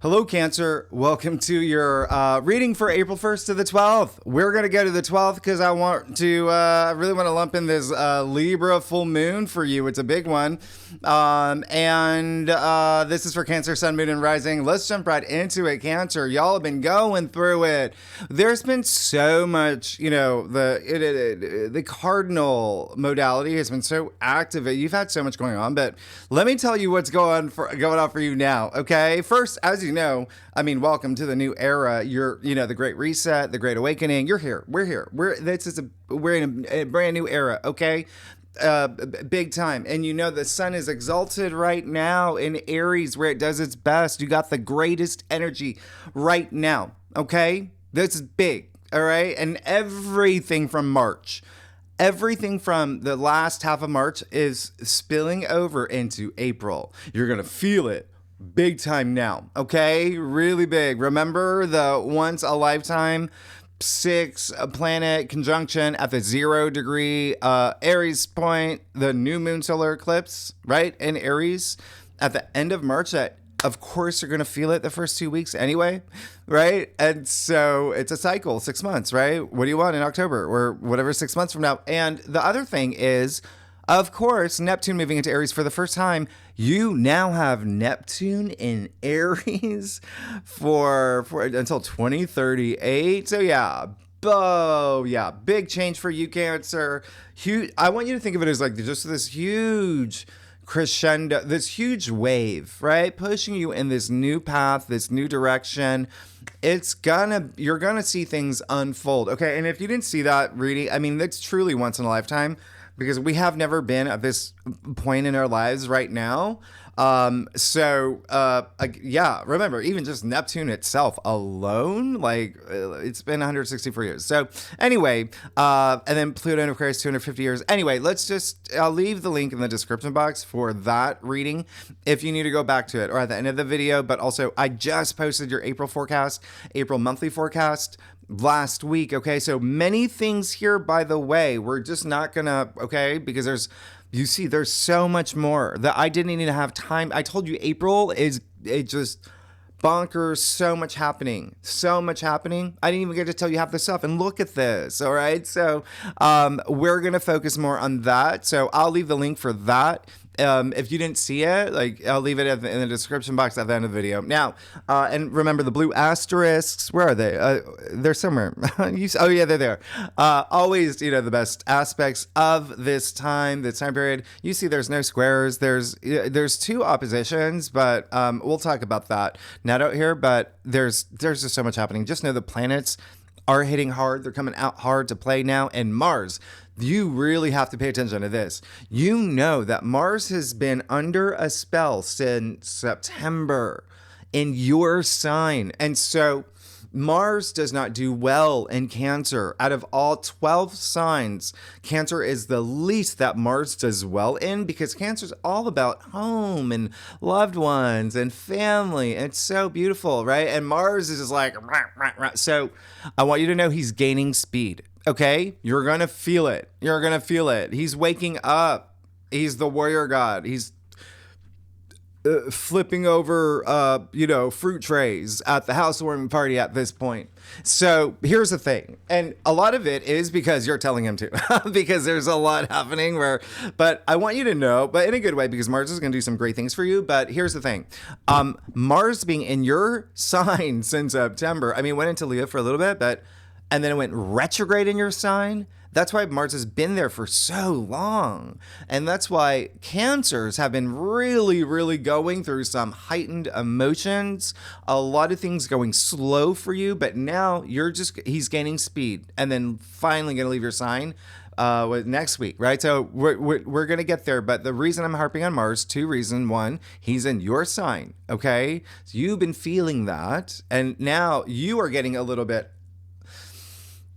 Hello, Cancer. Welcome to your reading for April 1st to the 12th. We're going to go to the 12th because I want to, really want to lump in this Libra full moon for you. It's a big one. And this is for Cancer, Sun, Moon, and Rising. Let's jump right into it, Cancer. Y'all have been going through it. There's been so much, the cardinal modality has been so active. You've had so much going on, but let me tell you what's going on for you now, okay? First, as you know, welcome to the new era. You're, the Great Reset, the Great Awakening. You're here. We're here. We're in a brand new era, okay? Big time. And the sun is exalted right now in Aries where it does its best. You got the greatest energy right now, okay? This is big, all right? And everything from March, everything from the last half of March is spilling over into April. You're going to feel it. Big time now, okay? Really big. Remember the once a lifetime 6 planet conjunction at the 0 degree Aries point, the new moon solar eclipse, right? In Aries at the end of March that of course you're going to feel it the first 2 weeks anyway, right? And so it's a cycle, 6 months, right? What do you want in October or whatever 6 months from now? And the other thing is, of course, Neptune moving into Aries for the first time. You now have Neptune in Aries for until 2038. So yeah, big change for you, Cancer. Huge. I want you to think of it as like just this huge crescendo, this huge wave, right? Pushing you in this new path, this new direction. You're gonna see things unfold. Okay, and if you didn't see that reading, that's truly once in a lifetime. Because we have never been at this point in our lives right now. Remember, even just Neptune itself alone, it's been 164 years. So anyway, and then Pluto in Aquarius, 250 years. Anyway, I'll leave the link in the description box for that reading if you need to go back to it or at the end of the video. But also, I just posted your April monthly forecast last week. Okay, so many things here, by the way. We're just not gonna, okay, because there's so much more that I didn't even have time. I told you April is just bonkers. So much happening. I didn't even get to tell you half the stuff. And look at this. All right. So we're going to focus more on that. So I'll leave the link for that. If you didn't see it, I'll leave it in the description box at the end of the video. Now, and remember the blue asterisks. Where are they? They're somewhere. They're there. Always, the best aspects of this time period. You see, there's no squares. There's 2 oppositions, but we'll talk about that not out here. But there's just so much happening. Just know the planets are hitting hard. They're coming out hard to play now. And Mars, you really have to pay attention to this. You know that Mars has been under a spell since September in your sign. And so Mars does not do well in Cancer. Out of all 12 signs, Cancer is the least that Mars does well in because Cancer is all about home and loved ones and family. It's so beautiful, right? And Mars is just like, rah, rah, rah. So I want you to know he's gaining speed. Okay? You're going to feel it. He's waking up. He's the warrior god. He's flipping over, fruit trays at the housewarming party at this point. So here's the thing. And a lot of it is because you're telling him to, because there's a lot happening but I want you to know, but in a good way, because Mars is going to do some great things for you. But here's the thing. Mars being in your sign since September, went into Leo for a little bit, and then it went retrograde in your sign. That's why Mars has been there for so long. And that's why Cancers have been really, really going through some heightened emotions. A lot of things going slow for you, but now he's gaining speed and then finally going to leave your sign next week, right? So we're going to get there. But the reason I'm harping on Mars, 2 reasons. 1, he's in your sign, okay? So you've been feeling that. And now you are getting a little bit.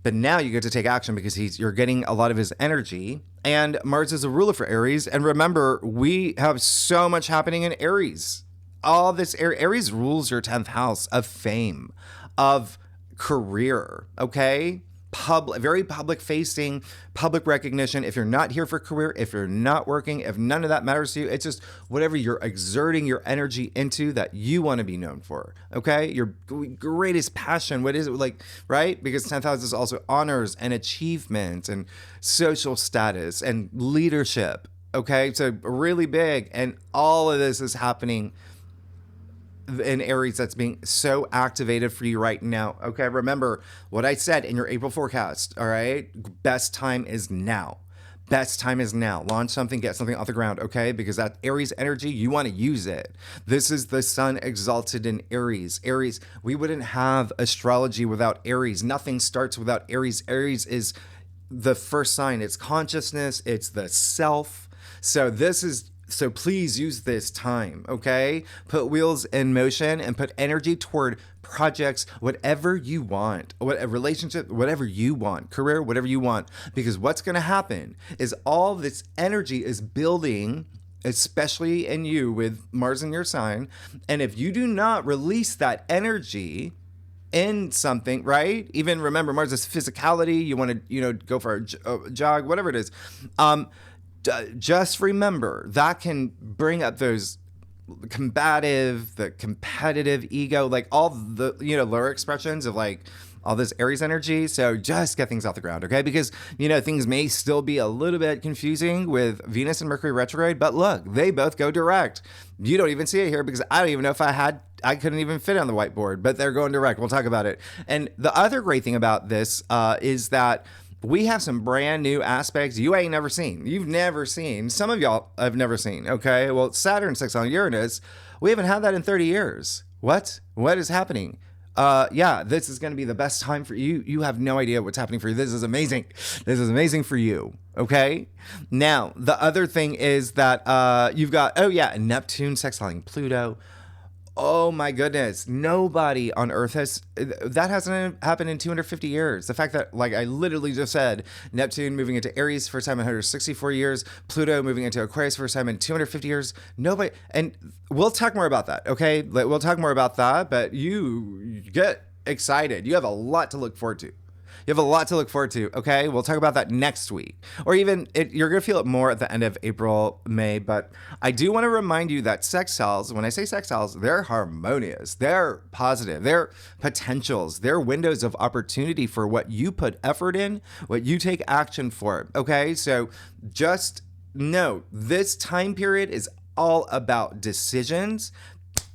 But now you get to take action because you're getting a lot of his energy. And Mars is a ruler for Aries. And remember, we have so much happening in Aries. All this Aries rules your 10th house of fame, of career, okay? very public facing, public recognition. If you're not here for career, if you're not working, if none of that matters to you, it's just whatever you're exerting your energy into that you want to be known for. Okay. Your greatest passion. What is it like, right? Because 10th house is also honors and achievement and social status and leadership. Okay. So really big. And all of this is happening in Aries that's being so activated for you right now. Okay, remember what I said in your April forecast. All right, best time is now. Best time is now. Launch something, get something off the ground, okay? Because that Aries energy, you want to use it. This is the sun exalted in Aries. Aries, we wouldn't have astrology without Aries. Nothing starts without Aries. Aries is the first sign. It's consciousness, it's the self. So please use this time, okay? Put wheels in motion and put energy toward projects, whatever you want, a relationship, whatever you want, career, whatever you want. Because what's going to happen is all this energy is building, especially in you with Mars in your sign. And if you do not release that energy in something, right? Even remember, Mars is physicality. You want to, go for a jog, whatever it is. Just remember that can bring up those the competitive ego, like all the, lower expressions of like all this Aries energy. So just get things off the ground, okay? Because, things may still be a little bit confusing with Venus and Mercury retrograde, but look, they both go direct. You don't even see it here because I don't even know if I couldn't even fit it on the whiteboard, but they're going direct. We'll talk about it. And the other great thing about this is that we have some brand new aspects you ain't never seen. You've never seen. Some of y'all have never seen, okay? Well, Saturn sextile Uranus, we haven't had that in 30 years. What? What is happening? This is going to be the best time for you. You have no idea what's happening for you. This is amazing. This is amazing for you, okay? Now, the other thing is that you've got, Neptune sextiling Pluto. Oh my goodness. Nobody on Earth that hasn't happened in 250 years. The fact that, like I literally just said, Neptune moving into Aries first time in 164 years, Pluto moving into Aquarius first time in 250 years. Nobody, and we'll talk more about that, okay? We'll talk more about that, but you get excited. You have a lot to look forward to. You have a lot to look forward to, okay? We'll talk about that next week. Or even, you're going to feel it more at the end of April, May. But I do want to remind you that sextiles, when I say sextiles, they're harmonious. They're positive. They're potentials. They're windows of opportunity for what you put effort in, what you take action for, okay? So just know this time period is all about decisions,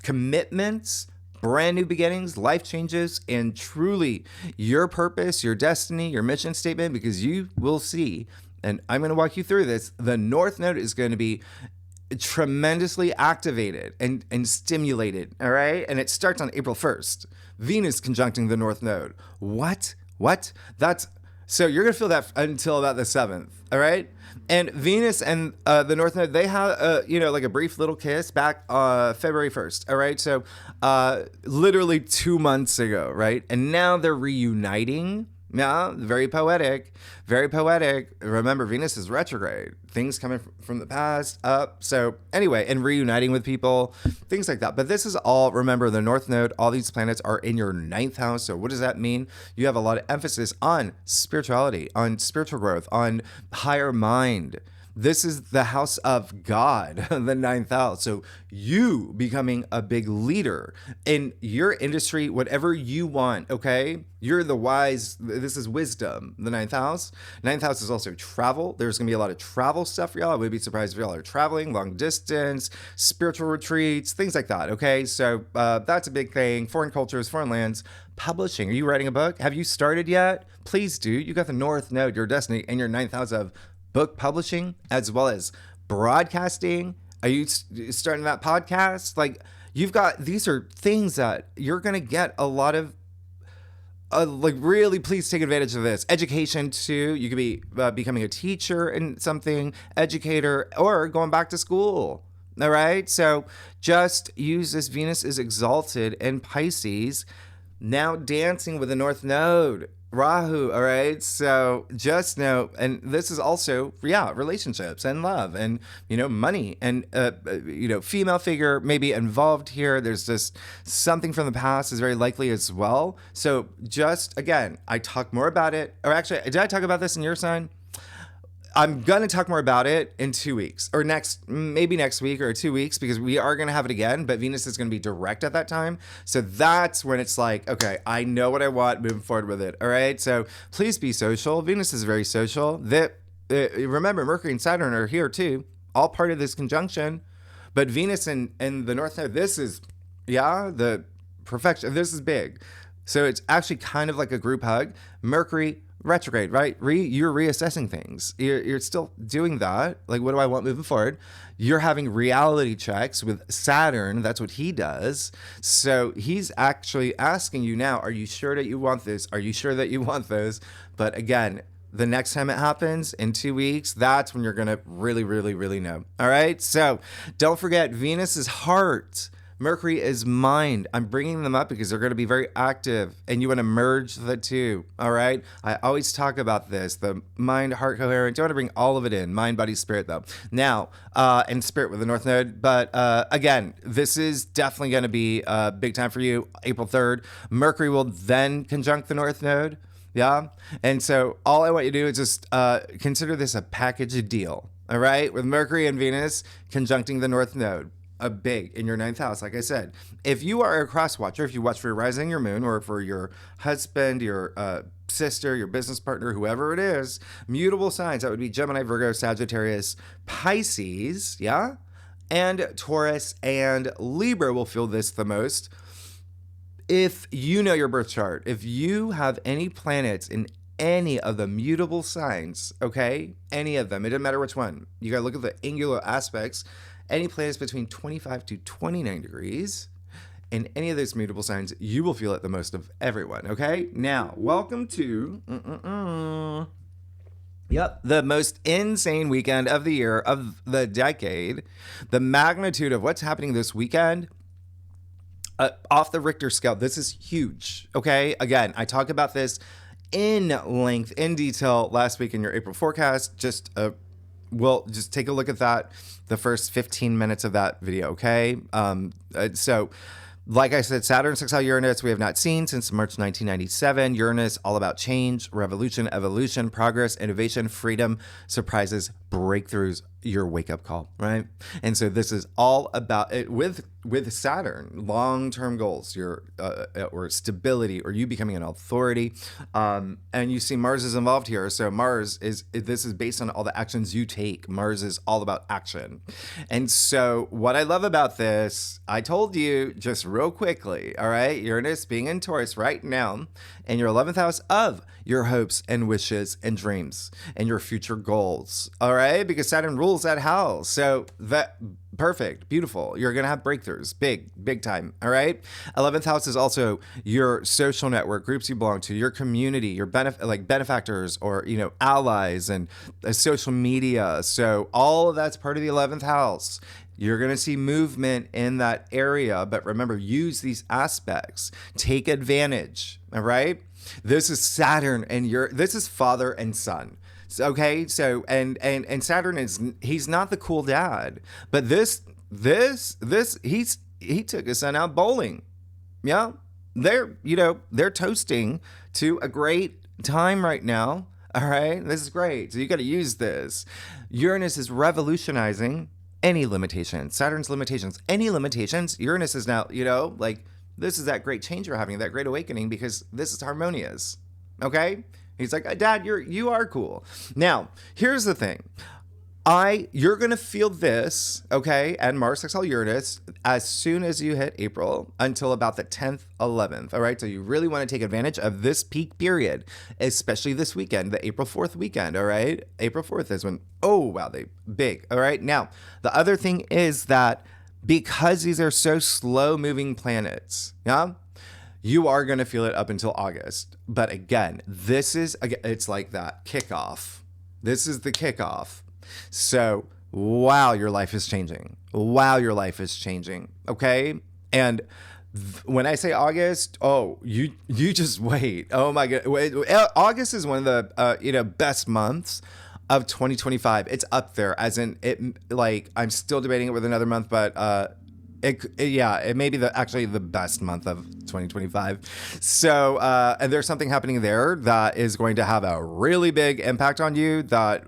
commitments, brand new beginnings, life changes, and truly your purpose, your destiny, your mission statement, because you will see, and I'm going to walk you through this, the North Node is going to be tremendously activated and stimulated, all right? And it starts on April 1st. Venus conjuncting the North Node. What? So you're going to feel that until about the 7th, all right? And Venus and the North Node, they have, like a brief little kiss back February 1st, all right? So literally 2 months ago, right? And now they're reuniting. Yeah, very poetic, very poetic. Remember, Venus is retrograde. Things coming from the past up. So anyway, and reuniting with people, things like that. But this is all, remember, the North Node, all these planets are in your 9th house. So what does that mean? You have a lot of emphasis on spirituality, on spiritual growth, on higher mind. This is the house of God, the 9th house. So you becoming a big leader in your industry, whatever you want, okay? You're the wise. This is wisdom, the 9th house. 9th house is also travel. There's going to be a lot of travel stuff for y'all. I would be surprised if y'all are traveling, long distance, spiritual retreats, things like that, okay? So that's a big thing. Foreign cultures, foreign lands, publishing. Are you writing a book? Have you started yet? Please do. You got the North Node, your destiny, and your 9th house of book publishing, as well as broadcasting. Are you starting that podcast? Like, you've got, these are things that you're going to get a lot of, really, please take advantage of this. Education too. You could be becoming a teacher in something, educator, or going back to school. All right. So just use this. Venus is exalted in Pisces, now dancing with the North Node. Rahu, all right? So just know, and this is also, yeah, relationships and love and, money and, female figure maybe involved here. There's just something from the past is very likely as well. So just, again, I talk more about it. Or actually, did I talk about this in your sign? I'm going to talk more about it in 2 weeks or maybe next week or 2 weeks, because we are going to have it again, but Venus is going to be direct at that time. So that's when it's like, okay, I know what I want, moving forward with it. All right. So please be social. Venus is very social. Remember, Mercury and Saturn are here too, all part of this conjunction. But Venus and the North Node, this is, the perfection. This is big. So it's actually kind of like a group hug. Mercury retrograde, right? You're reassessing things. You're still doing that. Like, what do I want moving forward? You're having reality checks with Saturn. That's what he does. So he's actually asking you now, are you sure that you want this? Are you sure that you want those? But again, the next time it happens in 2 weeks, that's when you're going to really, really, really know. All right. So don't forget, Venus is heart. Mercury is mind. I'm bringing them up because they're going to be very active, and you want to merge the two. All right. I always talk about this, the mind, heart coherent. You want to bring all of it in, mind, body, spirit, though. Now, and spirit with the North Node. But again, this is definitely going to be a big time for you. April 3rd, Mercury will then conjunct the North Node. Yeah. And so all I want you to do is just consider this a package deal. All right. With Mercury and Venus conjuncting the North Node. A big in your 9th house. Like I said, if you are a cross watcher, if you watch for your rising, your moon, or for your husband, your sister, your business partner, whoever it is, mutable signs, that would be Gemini, Virgo, Sagittarius, Pisces, yeah? And Taurus and Libra will feel this the most. If you know your birth chart, if you have any planets in any of the mutable signs, okay? Any of them, it doesn't matter which one. You gotta look at the angular aspects. Any planets between 25 to 29 degrees in any of those mutable signs, you will feel it the most of everyone, okay? Now, welcome to the most insane weekend of the year, of the decade. The magnitude of what's happening this weekend, off the Richter scale, this is huge, okay? Again, I talked about this in length, in detail last week in your April forecast. Just take a look at that, the first 15 minutes of that video, okay? So, like I said, Saturn sextile Uranus, we have not seen since March 1997. Uranus, all about change, revolution, evolution, progress, innovation, freedom, surprises, breakthroughs, your wake-up call, right? And so this is all about it with Saturn, long-term goals, your or stability, or you becoming an authority. And you see Mars is involved here. So this is based on all the actions you take. Mars is all about action. And so what I love about this, I told you just real quickly, all right, Uranus being in Taurus right now, in your 11th house of your hopes and wishes and dreams and your future goals, all right? Because Saturn rules that house. So that perfect, beautiful. You're going to have breakthroughs, big time, all right? 11th house is also your social network, groups you belong to, your community, your benefactors or, allies, and social media. So all of that's part of the 11th house. You're going to see movement in that area, but remember, use these aspects. Take advantage, all right? This is Saturn, and this is father and son. Okay, so and Saturn he's not the cool dad, but he took his son out bowling. Yeah, they're toasting to a great time right now. All right, this is great. So you got to use this. Uranus is revolutionizing any limitations. Saturn's limitations, any limitations. Uranus is now, this is that great change you're having, that great awakening, because this is harmonious. Okay? He's like, Dad, you are cool. Now, here's the thing. You're going to feel this, okay, and Mars sextile Uranus as soon as you hit April until about the 10th, 11th, all right? So you really want to take advantage of this peak period, especially this weekend, the April 4th weekend, all right? April 4th is when, they big, all right? Now, the other thing is that because these are so slow-moving planets, yeah, you are going to feel it up until August. But again, it's like that kickoff. This is the kickoff. So, wow, your life is changing. Okay? And When I say August, oh, you just wait. Oh my god, August is one of the best months of 2025. It's up there, as in it. Like, I'm still debating it with another month, but it may be actually the best month of 2025. So and there's something happening there that is going to have a really big impact on you. That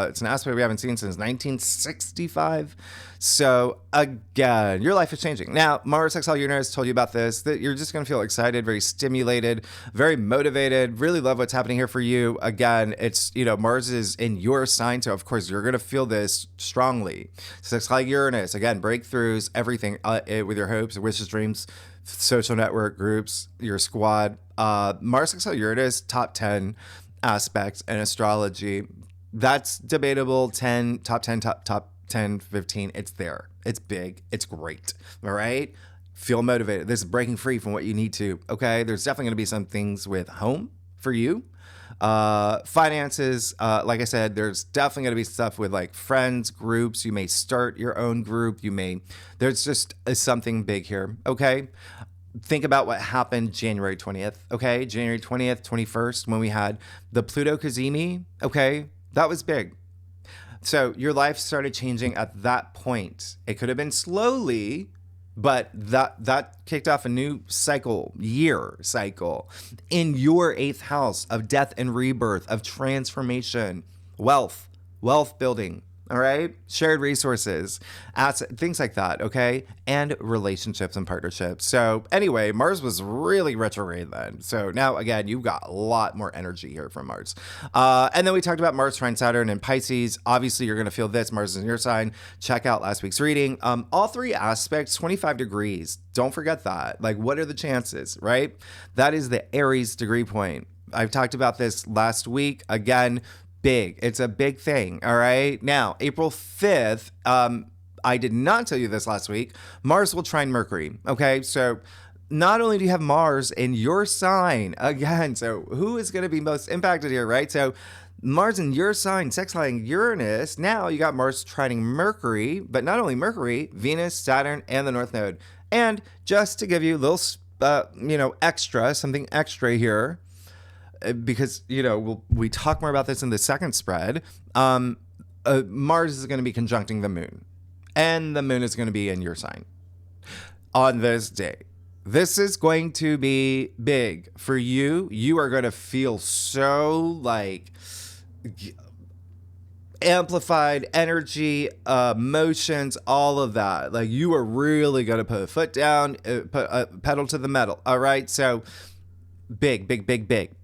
it's an aspect we haven't seen since 1965. So again, your life is changing. Now, Mars sextile Uranus, told you about this, that you're just going to feel excited, very stimulated, very motivated, really love what's happening here for you. Again, it's, Mars is in your sign, so of course you're going to feel this strongly. Sextile Uranus, again, breakthroughs, everything with your hopes, wishes, dreams, social network groups, your squad. Mars sextile Uranus, top 10 aspects in astrology. That's debatable. Top 10, 15, it's there. It's big. It's great. All right? Feel motivated. This is breaking free from what you need to. Okay? There's definitely going to be some things with home for you. Finances, like I said, there's definitely going to be stuff with like friends, groups. You may start your own group. There's just something big here. Okay? Think about what happened January 20th. Okay? January 20th, 21st, when we had the Pluto Cazimi. Okay? That was big. So your life started changing at that point. It could have been slowly, but that kicked off a new year cycle in your 8th house of death and rebirth, of transformation, wealth building. All right. Shared resources, assets, things like that. Okay. And relationships and partnerships. So anyway, Mars was really retrograde then. So now, again, you've got a lot more energy here from Mars. And then we talked about Mars trine Saturn and Pisces. Obviously, you're going to feel this. Mars is in your sign. Check out last week's reading. All three aspects, 25 degrees. Don't forget that. Like, what are the chances, right? That is the Aries degree point. I've talked about this last week. Again, big. It's a big thing. All right. Now, April 5th, I did not tell you this last week. Mars will trine Mercury. Okay. So not only do you have Mars in your sign again, so who is going to be most impacted here, right? So Mars in your sign, sextiling Uranus. Now you got Mars trining Mercury, but not only Mercury, Venus, Saturn, and the North Node. And just to give you a little, something extra here, because, we talk more about this in the second spread. Mars is going to be conjuncting the moon, and the moon is going to be in your sign on this day. This is going to be big for you. You are going to feel so like amplified energy, emotions, all of that. Like, you are really going to put a foot down, put a pedal to the metal. All right. So big.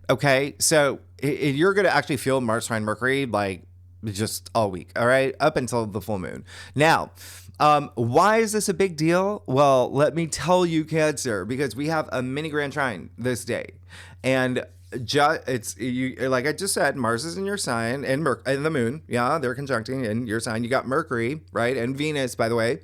Okay, so you're going to actually feel Mars trine Mercury like just all week, all right, up until the full moon. Now, why is this a big deal? Well, let me tell you, Cancer, because we have a mini grand trine this day, and it's you, like I just said, Mars is in your sign, and the moon, yeah, they're conjuncting in your sign. You got Mercury, right, and Venus, by the way,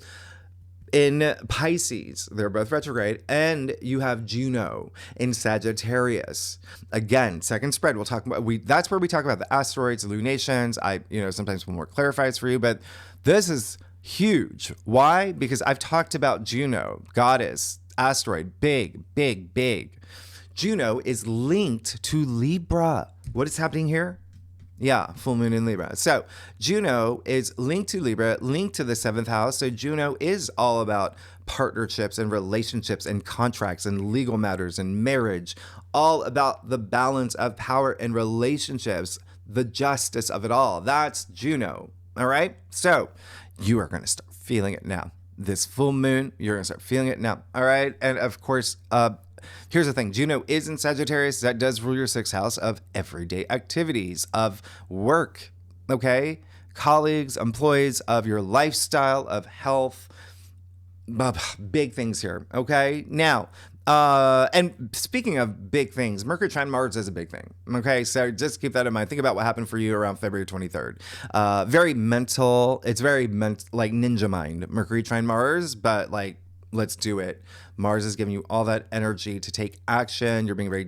in Pisces. They're both retrograde. And you have Juno in Sagittarius. Again, second spread, we'll talk about, that's where we talk about the asteroids, the lunations. Sometimes we'll more clarify it for you, but this is huge. Why? Because I've talked about Juno, goddess, asteroid, big. Juno is linked to Libra. What is happening here? Yeah, full moon in Libra. So Juno is linked to Libra, linked to the 7th house. So Juno is all about partnerships and relationships and contracts and legal matters and marriage, all about the balance of power and relationships, the justice of it all. That's Juno. All right. So you are going to start feeling it now. This full moon, you're going to start feeling it now. All right. And of course, here's the thing. Juno is in Sagittarius. That does rule your 6th house of everyday activities, of work, okay? Colleagues, employees, of your lifestyle, of health. Big things here, okay? Now, and speaking of big things, Mercury trine Mars is a big thing, okay? So just keep that in mind. Think about what happened for you around February 23rd. Very mental. It's very like ninja mind, Mercury trine Mars, but like, let's do it. Mars is giving you all that energy to take action. You're being very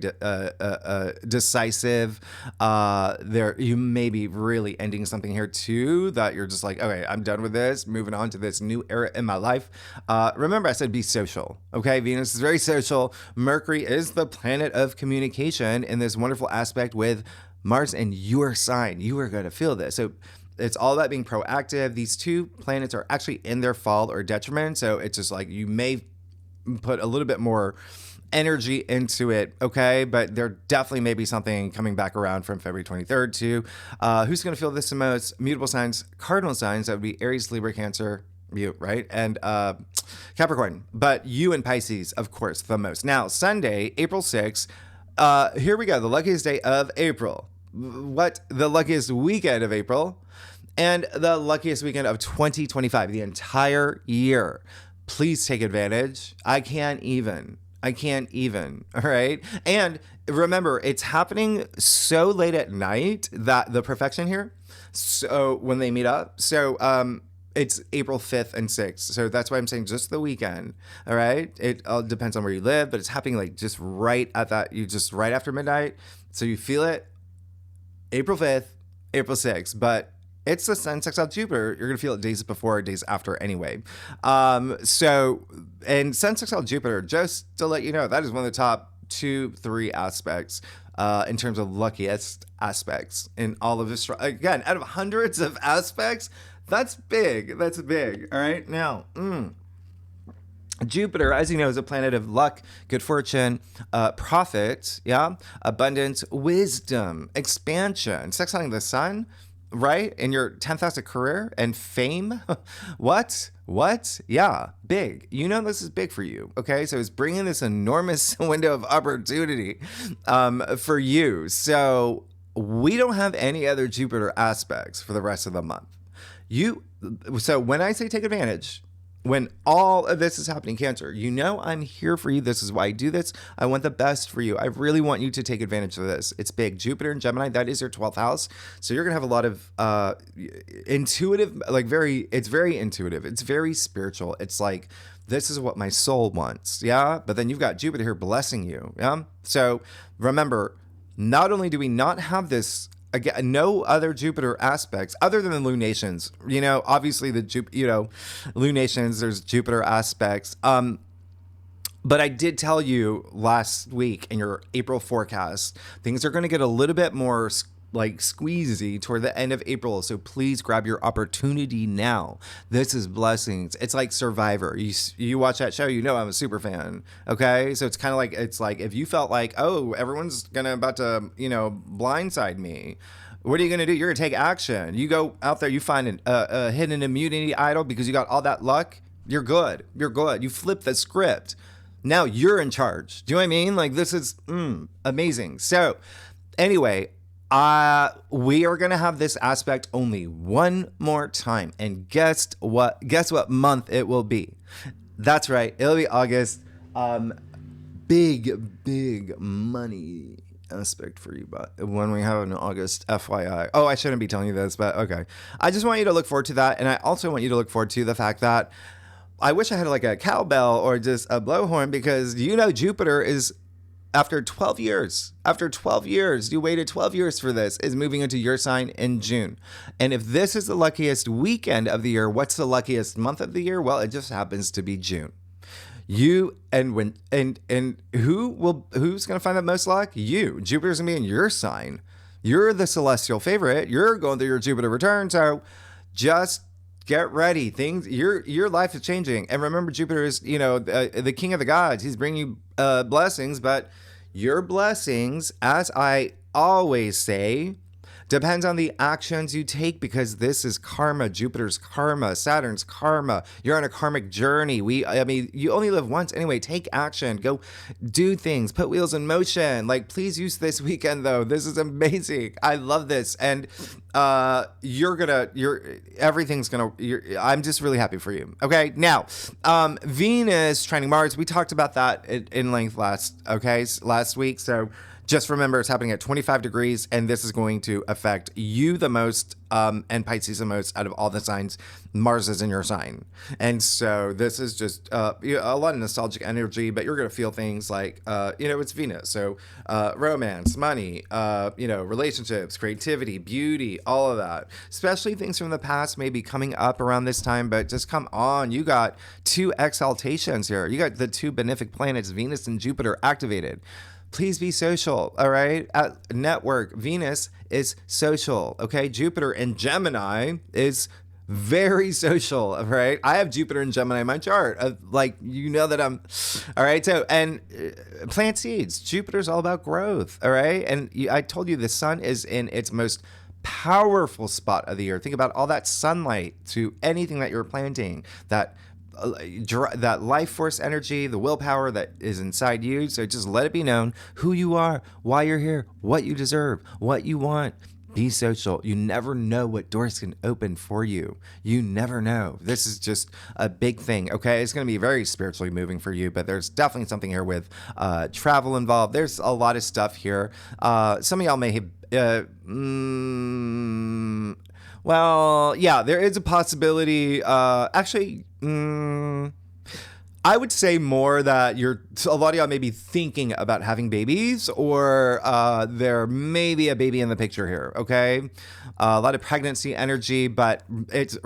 decisive. You may be really ending something here too, that you're just like, okay, I'm done with this, moving on to this new era in my life. Remember, I said be social. Okay, Venus is very social. Mercury is the planet of communication in this wonderful aspect with Mars in your sign. You are going to feel this. So it's all about being proactive. These two planets are actually in their fall or detriment. So it's just like you may put a little bit more energy into it, okay? But there definitely may be something coming back around from February 23rd to who's going to feel this the most? Mutable signs, cardinal signs. That would be Aries, Libra, Cancer, you, right? And Capricorn. But you and Pisces, of course, the most. Now, Sunday, April 6th. Here we go. The luckiest day of April. What? The luckiest weekend of April. And the luckiest weekend of 2025, the entire year. Please take advantage. I can't even. All right. And remember, it's happening so late at night that the perfection here. So when they meet up. So it's April 5th and 6th. So that's why I'm saying just the weekend. All right. It all depends on where you live, but it's happening like just right at that. Just right after midnight. So you feel it. April 5th, April 6th. But it's the Sun sextile Jupiter. You're going to feel it days before, days after anyway. So, and Sun sextile Jupiter, just to let you know, that is one of the top 2-3 aspects in terms of luckiest aspects in all of this. Again, out of hundreds of aspects, that's big. That's big. All right. Now, Jupiter, as you know, is a planet of luck, good fortune, profit, abundance, wisdom, expansion, sextiling the Sun. Right? In your 10th house of career and fame. What? Yeah, big. You know this is big for you, okay? So it's bringing this enormous window of opportunity for you. So we don't have any other Jupiter aspects for the rest of the month. So when I say take advantage, when all of this is happening, Cancer, you know I'm here for you. This is why I do this. I want the best for you. I really want you to take advantage of this. It's big. Jupiter and Gemini, that is your 12th house. So you're going to have a lot of intuitive, it's very intuitive. It's very spiritual. It's like, this is what my soul wants. Yeah. But then you've got Jupiter here blessing you. Yeah. So remember, not only do we not have this, again, no other Jupiter aspects other than the lunations. You know, obviously lunations, there's Jupiter aspects. But I did tell you last week in your April forecast, things are going to get a little bit more like squeezy toward the end of April. So please grab your opportunity now. This is blessings. It's like Survivor. You watch that show, you know I'm a super fan. Okay. So it's kind of like, if you felt like, oh, everyone's about to, blindside me. What are you going to do? You're going to take action. You go out there, you find a hidden immunity idol because you got all that luck. You're good. You flip the script. Now you're in charge. Do you know what I mean? Like, this is amazing. So anyway, we are going to have this aspect only one more time. And guess what month it will be? That's right. It'll be August. Big money aspect for you, but when we have an August, FYI. Oh, I shouldn't be telling you this, but okay. I just want you to look forward to that. And I also want you to look forward to the fact that I wish I had like a cowbell or just a blowhorn, because Jupiter is, after 12 years, you waited 12 years for this, is moving into your sign in June. And if this is the luckiest weekend of the year, what's the luckiest month of the year? Well, it just happens to be June. Who's going to find the most luck? You. Jupiter's going to be in your sign. You're the celestial favorite. You're going through your Jupiter return. So just get ready. Your life is changing. And remember, Jupiter is, the king of the gods. He's bringing you blessings, but your blessings, as I always say, depends on the actions you take, because this is karma. Jupiter's karma, Saturn's karma. You're on a karmic journey. You only live once anyway. Take action. Go do things. Put wheels in motion. Like, please use this weekend though. This is amazing. I love this. And I'm just really happy for you. Okay. Now, Venus trining Mars. We talked about that in length last week. So just remember, it's happening at 25 degrees, and this is going to affect you the most, and Pisces the most out of all the signs. Mars is in your sign. And so this is just a lot of nostalgic energy, but you're going to feel things like, it's Venus. So romance, money, relationships, creativity, beauty, all of that. Especially things from the past may be coming up around this time, but just come on. You got two exaltations here. You got the two benefic planets, Venus and Jupiter, activated. Please be social, all right? Network, Venus is social, okay? Jupiter in Gemini is very social, right? I have Jupiter and Gemini in my chart. That I'm, all right? So, and plant seeds. Jupiter's all about growth, all right? And I told you the sun is in its most powerful spot of the year. Think about all that sunlight to anything that you're planting, that life force energy, the willpower that is inside you. So just let it be known who you are, why you're here, what you deserve, what you want. Be social. You never know what doors can open for you. You never know. This is just a big thing, okay? It's going to be very spiritually moving for you, but there's definitely something here with travel involved. There's a lot of stuff here. Some of y'all may have... there is a possibility. I would say more that a lot of y'all may be thinking about having babies, or there may be a baby in the picture here, okay? A lot of pregnancy energy, but it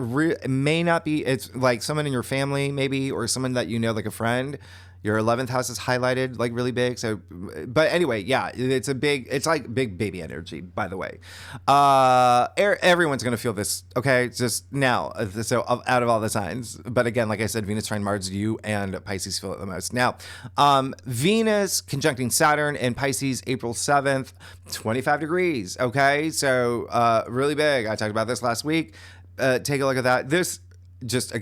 may not be. It's like someone in your family maybe, or someone that you know, like a friend. Your 11th house is highlighted like really big. So, but anyway, yeah, it's like big baby energy, by the way. Everyone's going to feel this, okay? Just now. So out of all the signs. But again, like I said, Venus trine Mars, you and Pisces feel it the most. Now, Venus conjuncting Saturn in Pisces, April 7th, 25 degrees, okay? So really big. I talked about this last week. Take a look at that. This, just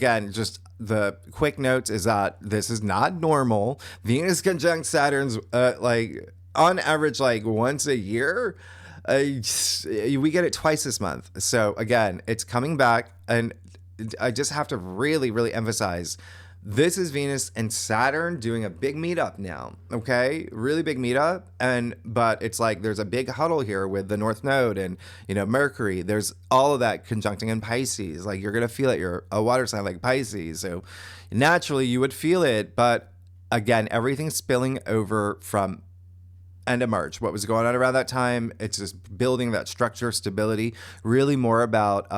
the quick notes is that this is not normal. Venus conjunct Saturn's on average once a year. We get it twice this month. So again, it's coming back, and I just have to really, really emphasize this is Venus and Saturn doing a big meetup now, okay? Really big meetup, but it's like there's a big huddle here with the North Node and, Mercury. There's all of that conjuncting in Pisces. Like, you're going to feel it. You're a water sign like Pisces, so naturally you would feel it, but again, everything's spilling over from end of March. What was going on around that time? It's just building that structure, stability, really more about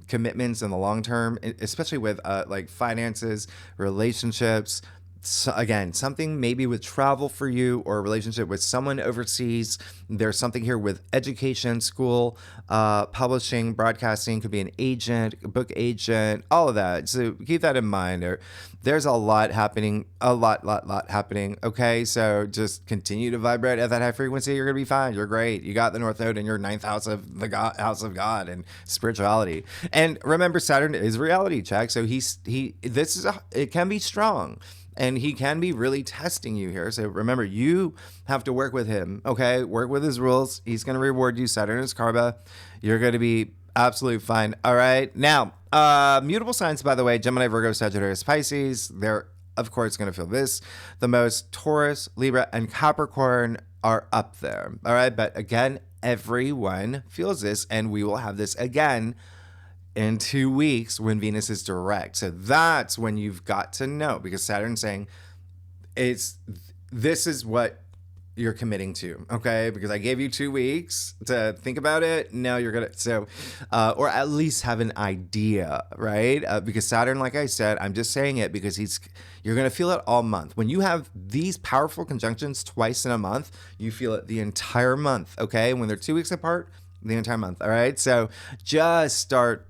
commitments in the long term, especially with finances, relationships. So again, something maybe with travel for you, or a relationship with someone overseas. There's something here with education, school, publishing, broadcasting, could be an agent, a book agent, all of that. So keep that in mind. There's a lot happening, a lot happening. Okay, so just continue to vibrate at that high frequency. You're gonna be fine. You're great. You got the North Node in your 9th house of the house of God and spirituality. And remember, Saturn is reality check. So it can be strong. And he can be really testing you here. So remember, you have to work with him, okay? Work with his rules. He's going to reward you. Saturn is karma. You're going to be absolutely fine. All right. Now, mutable signs, by the way, Gemini, Virgo, Sagittarius, Pisces. They're, of course, going to feel this the most. Taurus, Libra, and Capricorn are up there. All right. But again, everyone feels this, and we will have this again in 2 weeks when Venus is direct. So that's when you've got to know, because Saturn's saying this is what you're committing to, okay? Because I gave you 2 weeks to think about it. Now you're gonna or at least have an idea, right? Because Saturn, like I said, I'm just saying it because you're gonna feel it all month. When you have these powerful conjunctions twice in a month, you feel it the entire month, okay? When they're 2 weeks apart, the entire month. All right. So just start,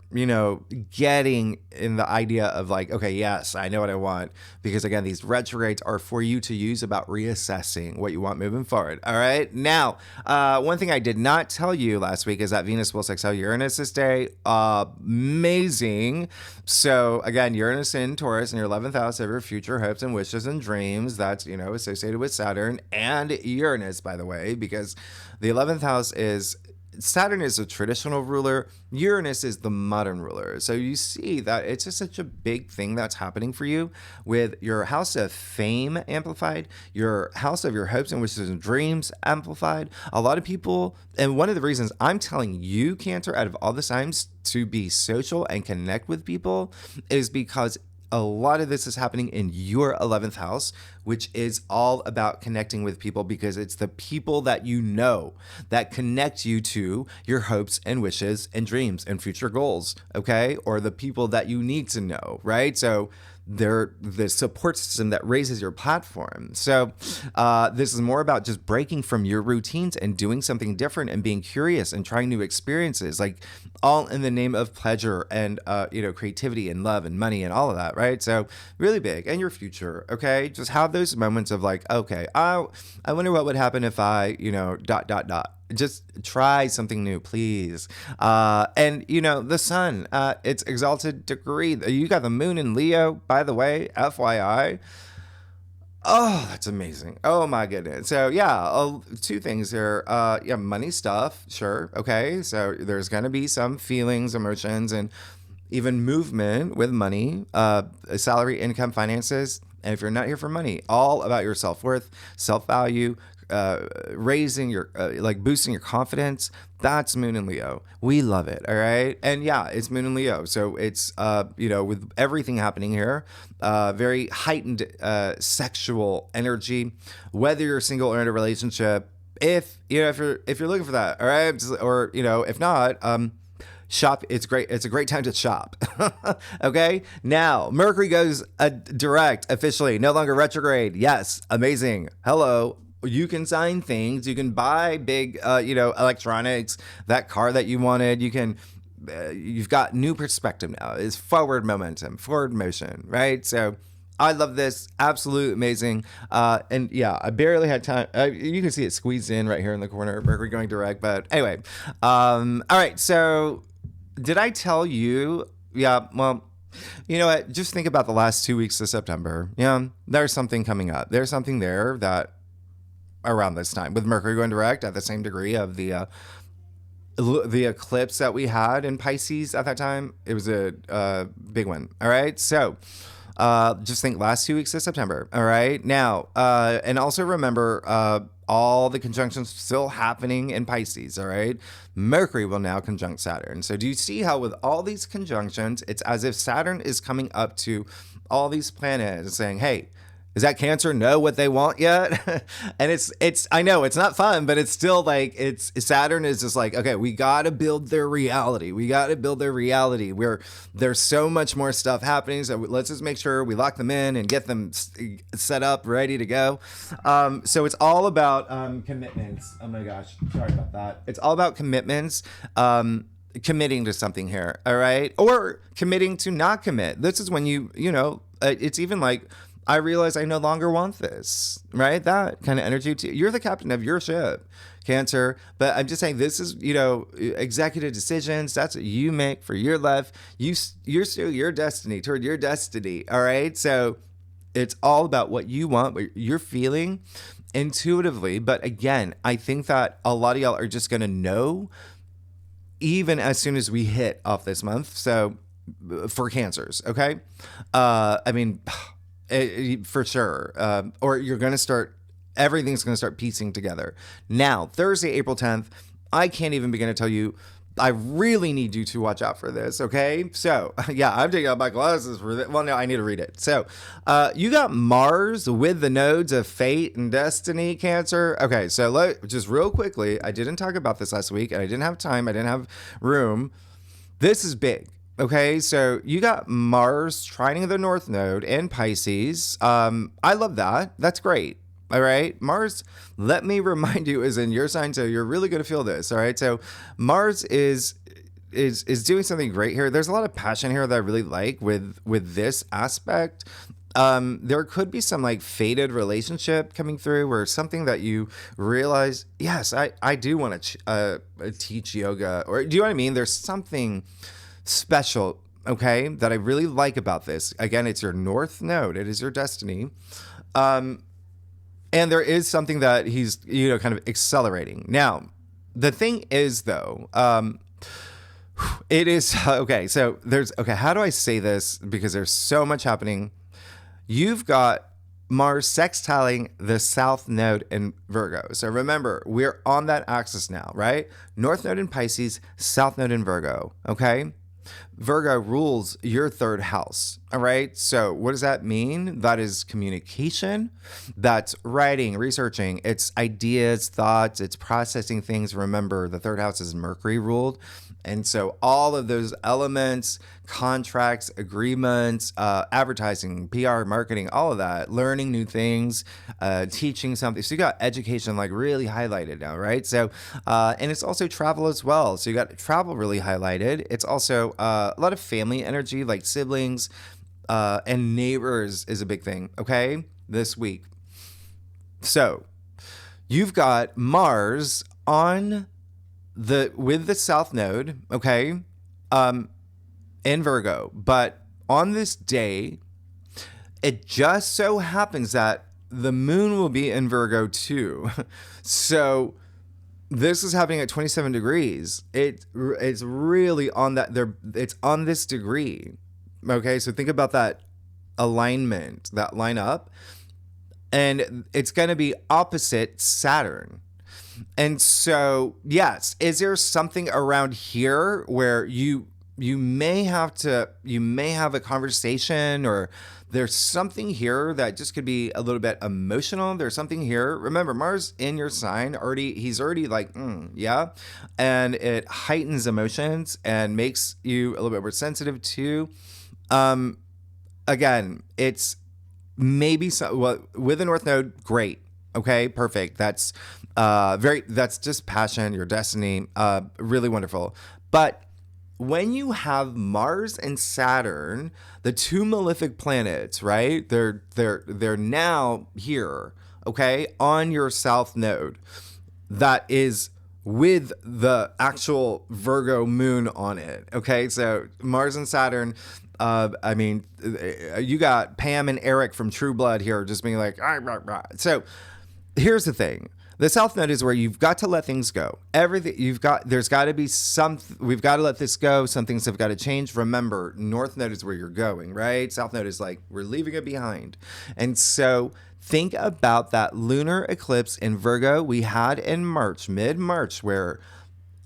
getting in the idea of okay, yes, I know what I want. Because again, these retrogrades are for you to use about reassessing what you want moving forward. All right. Now, one thing I did not tell you last week is that Venus will sextile Uranus this day. Amazing. So again, Uranus in Taurus in your 11th house of your future hopes and wishes and dreams. That's, associated with Saturn and Uranus, by the way, because the 11th house is Saturn is a traditional ruler. Uranus is the modern ruler. So you see that it's just such a big thing that's happening for you with your house of fame amplified, your house of your hopes and wishes and dreams amplified. A lot of people, and one of the reasons I'm telling you, Cancer, out of all the signs to be social and connect with people is because a lot of this is happening in your 11th house, which is all about connecting with people, because it's the people that you know that connect you to your hopes and wishes and dreams and future goals, okay? Or the people that you need to know, right? So they're the support system that raises your platform. So this is more about just breaking from your routines and doing something different and being curious and trying new experiences, like all in the name of pleasure and creativity and love and money and all of that, right? So really big. And your future, okay? Just have those moments of like, okay, I wonder what would happen if I, dot, dot, dot. Just try something new, please. And the sun, it's exalted degree. You got the moon in Leo, by the way, FYI. Oh, that's amazing. Oh my goodness. So yeah, two things here. Money stuff, sure. Okay. So there's going to be some feelings, emotions, and even movement with money, salary, income, finances. And if you're not here for money, all about your self-worth, self-value, raising your, boosting your confidence. That's Moon in Leo. We love it. All right. And yeah, it's Moon in Leo. So it's, with everything happening here, very heightened sexual energy, whether you're single or in a relationship. If you're looking for that, all right. Or, if not, shop. It's great. It's a great time to shop. Okay. Now Mercury goes direct officially, no longer retrograde. Yes. Amazing. Hello. You can sign things. You can buy big, electronics, that car that you wanted. You can, you've got new perspective now. It's forward momentum, forward motion, right? So I love this. Absolute amazing. And yeah, I barely had time. You can see it squeezed in right here in the corner. Mercury going direct. But anyway, all right. So did I tell you? Yeah, well, you know what? Just think about the last 2 weeks of September. Yeah, there's something coming up. There's something there that around this time with Mercury going direct at the same degree of the eclipse that we had in Pisces at that time. It was a big one. All right. So just think last 2 weeks of September. All right. Now, and also remember all the conjunctions still happening in Pisces. All right. Mercury will now conjunct Saturn. So do you see how with all these conjunctions, it's as if Saturn is coming up to all these planets and saying, hey, is that Cancer know what they want yet? And it's I know it's not fun, but it's still like Saturn is just like, okay, we got to build their reality. We got to build their reality where there's so much more stuff happening. So let's just make sure we lock them in and get them set up, ready to go. So it's all about commitments. Oh my gosh, sorry about that. It's all about commitments. Committing to something here, all right? Or committing to not commit. This is when it's even like, I realize I no longer want this, right? That kind of energy. You're the captain of your ship, Cancer. But I'm just saying this is, executive decisions. That's what you make for your life. You're still your destiny, toward your destiny. All right. So it's all about what you want, what you're feeling intuitively. But again, I think that a lot of y'all are just going to know even as soon as we hit off this month. So for Cancers, okay? For sure. Or you're going to start, everything's going to start piecing together. Now, Thursday, April 10th, I can't even begin to tell you, I really need you to watch out for this, okay? So, yeah, I'm taking out my glasses for this. Well, no, I need to read it. So, you got Mars with the nodes of fate and destiny, Cancer. Okay, so just real quickly, I didn't talk about this last week, and I didn't have time, I didn't have room. This is big. Okay, so you got Mars trining the North Node in Pisces. I love that. That's great. All right, Mars, let me remind you, is in your sign, so you're really going to feel this. All right, so Mars is doing something great here. There's a lot of passion here that I really like with this aspect. There could be some like fated relationship coming through, or something that you realize, yes, I do want to teach yoga, or do you know what I mean? There's something special, okay, that I really like about this. Again, it's your North Node. It is your destiny. And there is something that he's, kind of accelerating. Now, the thing is, though, it is okay. So how do I say this? Because there's so much happening. You've got Mars sextiling the South Node in Virgo. So remember, we're on that axis now, right? North Node in Pisces, South Node in Virgo, okay? Virgo rules your third house, all right? So what does that mean? That is communication, that's writing, researching, it's ideas, thoughts, it's processing things. Remember, the third house is Mercury ruled. And so all of those elements, contracts, agreements, advertising, PR, marketing, all of that, learning new things, teaching something. So you got education like really highlighted now, right? So, and it's also travel as well. So you got travel really highlighted. It's also a lot of family energy, like siblings and neighbors is a big thing, okay, this week. So you've got Mars on with the South Node, okay, in Virgo. But on this day, it just so happens that the moon will be in Virgo too. So this is happening at 27 degrees. It's really on that there. It's on this degree. Okay, so think about that alignment, that line up, and it's going to be opposite Saturn. And so, yes, is there something around here where you may have a conversation, or there's something here that just could be a little bit emotional. There's something here. Remember, Mars in your sign he's already like, yeah. And it heightens emotions and makes you a little bit more sensitive too. Again, it's maybe with the North Node, great. Okay, perfect. That's that's just passion, your destiny, really wonderful. But when you have Mars and Saturn, the two malefic planets, right? They're now here, okay, on your South Node. That is with the actual Virgo moon on it. Okay, so Mars and Saturn. I mean, you got Pam and Eric from True Blood here just being like, rah, rah, rah. So here's the thing. The South Node is where you've got to let things go. Everything there's got to be we've got to let this go. Some things have got to change. Remember, North Node is where you're going, right? South Node is like, we're leaving it behind. And so think about that lunar eclipse in Virgo we had in March, mid-March, where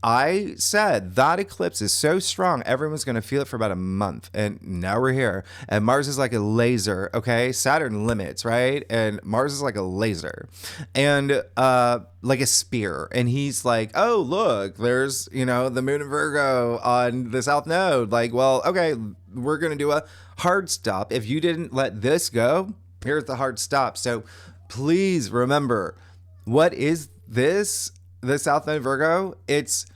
I said that eclipse is so strong, everyone's going to feel it for about a month. And now we're here. And Mars is like a laser, okay? Saturn limits, right? And Mars is like a laser. And like a spear. And he's like, oh, look, there's, the moon in Virgo on the South Node. Like, well, okay, we're going to do a hard stop. If you didn't let this go, here's the hard stop. So please remember, what is this? The South Node Virgo? It's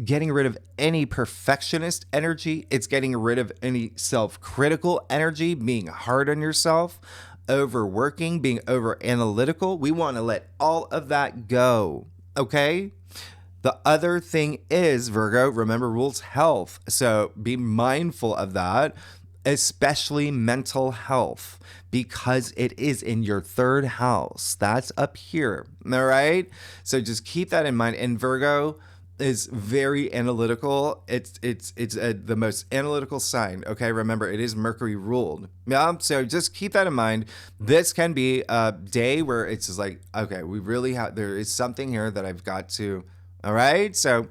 getting rid of any perfectionist energy. It's getting rid of any self-critical energy, being hard on yourself, overworking, being over-analytical. We want to let all of that go, okay? The other thing is, Virgo, remember, rules health. So be mindful of that, especially mental health, because it is in your third house. That's up here, all right? So just keep that in mind. And Virgo is very analytical. It's the most analytical sign. Okay, remember, it is Mercury ruled. Yeah, so just keep that in mind. This can be a day where it's just like, okay, we really have, there is something here that I've got to. All right, so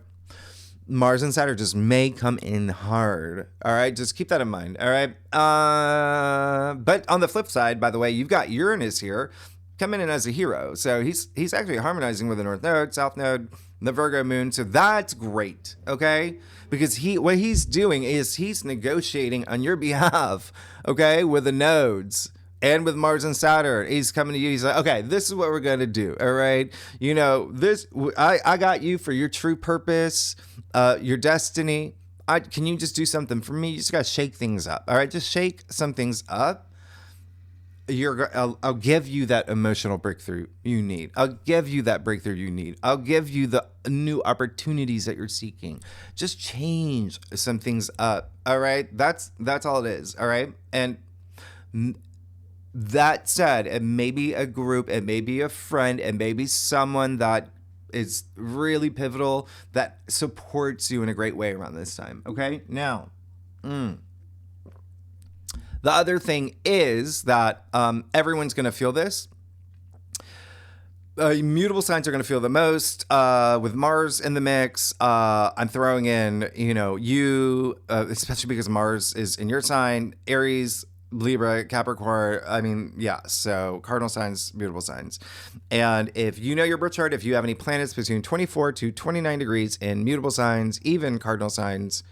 Mars and Saturn just may come in hard. All right, just keep that in mind. All right, but on the flip side, by the way, you've got Uranus here coming in as a hero. So he's actually harmonizing with the North Node, South Node, the Virgo moon. So that's great, okay? Because what he's doing is he's negotiating on your behalf, okay, with the nodes. And with Mars and Saturn, he's coming to you. He's like, okay, this is what we're going to do. All right. I got you for your true purpose, your destiny. Can you just do something for me? You just got to shake things up. All right. Just shake some things up. I'll give you that emotional breakthrough you need. I'll give you that breakthrough you need. I'll give you the new opportunities that you're seeking. Just change some things up. All right. That's all it is. All right. And that said, it may be a group, it may be a friend, it may be someone that is really pivotal that supports you in a great way around this time. Okay, now, the other thing is that everyone's going to feel this. Mutable signs are going to feel the most with Mars in the mix. I'm throwing in, especially because Mars is in your sign, Aries, Libra, Capricorn. I mean, yeah. So cardinal signs, mutable signs. And if you know your birth chart, if you have any planets between 24 to 29 degrees in mutable signs, even cardinal signs,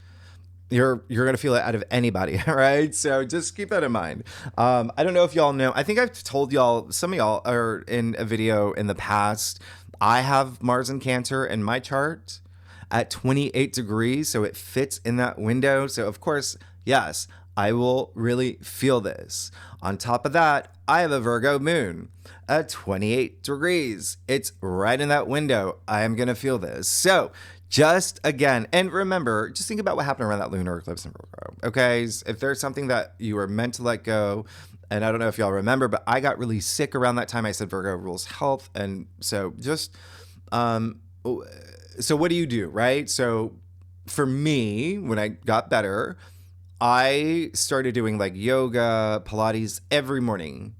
you're going to feel it out of anybody, right? So just keep that in mind. I don't know if y'all know. I think I've told y'all, some of y'all are in a video in the past. I have Mars in Cancer in my chart at 28 degrees. So it fits in that window. So of course, yes, I will really feel this. On top of that, I have a Virgo moon at 28 degrees. It's right in that window. I am going to feel this. So just again, and remember, just think about what happened around that lunar eclipse in Virgo. Okay, if there's something that you were meant to let go, and I don't know if y'all remember, but I got really sick around that time. I said Virgo rules health, and so just, so what do you do, right? So for me, when I got better, I started doing like yoga, Pilates every morning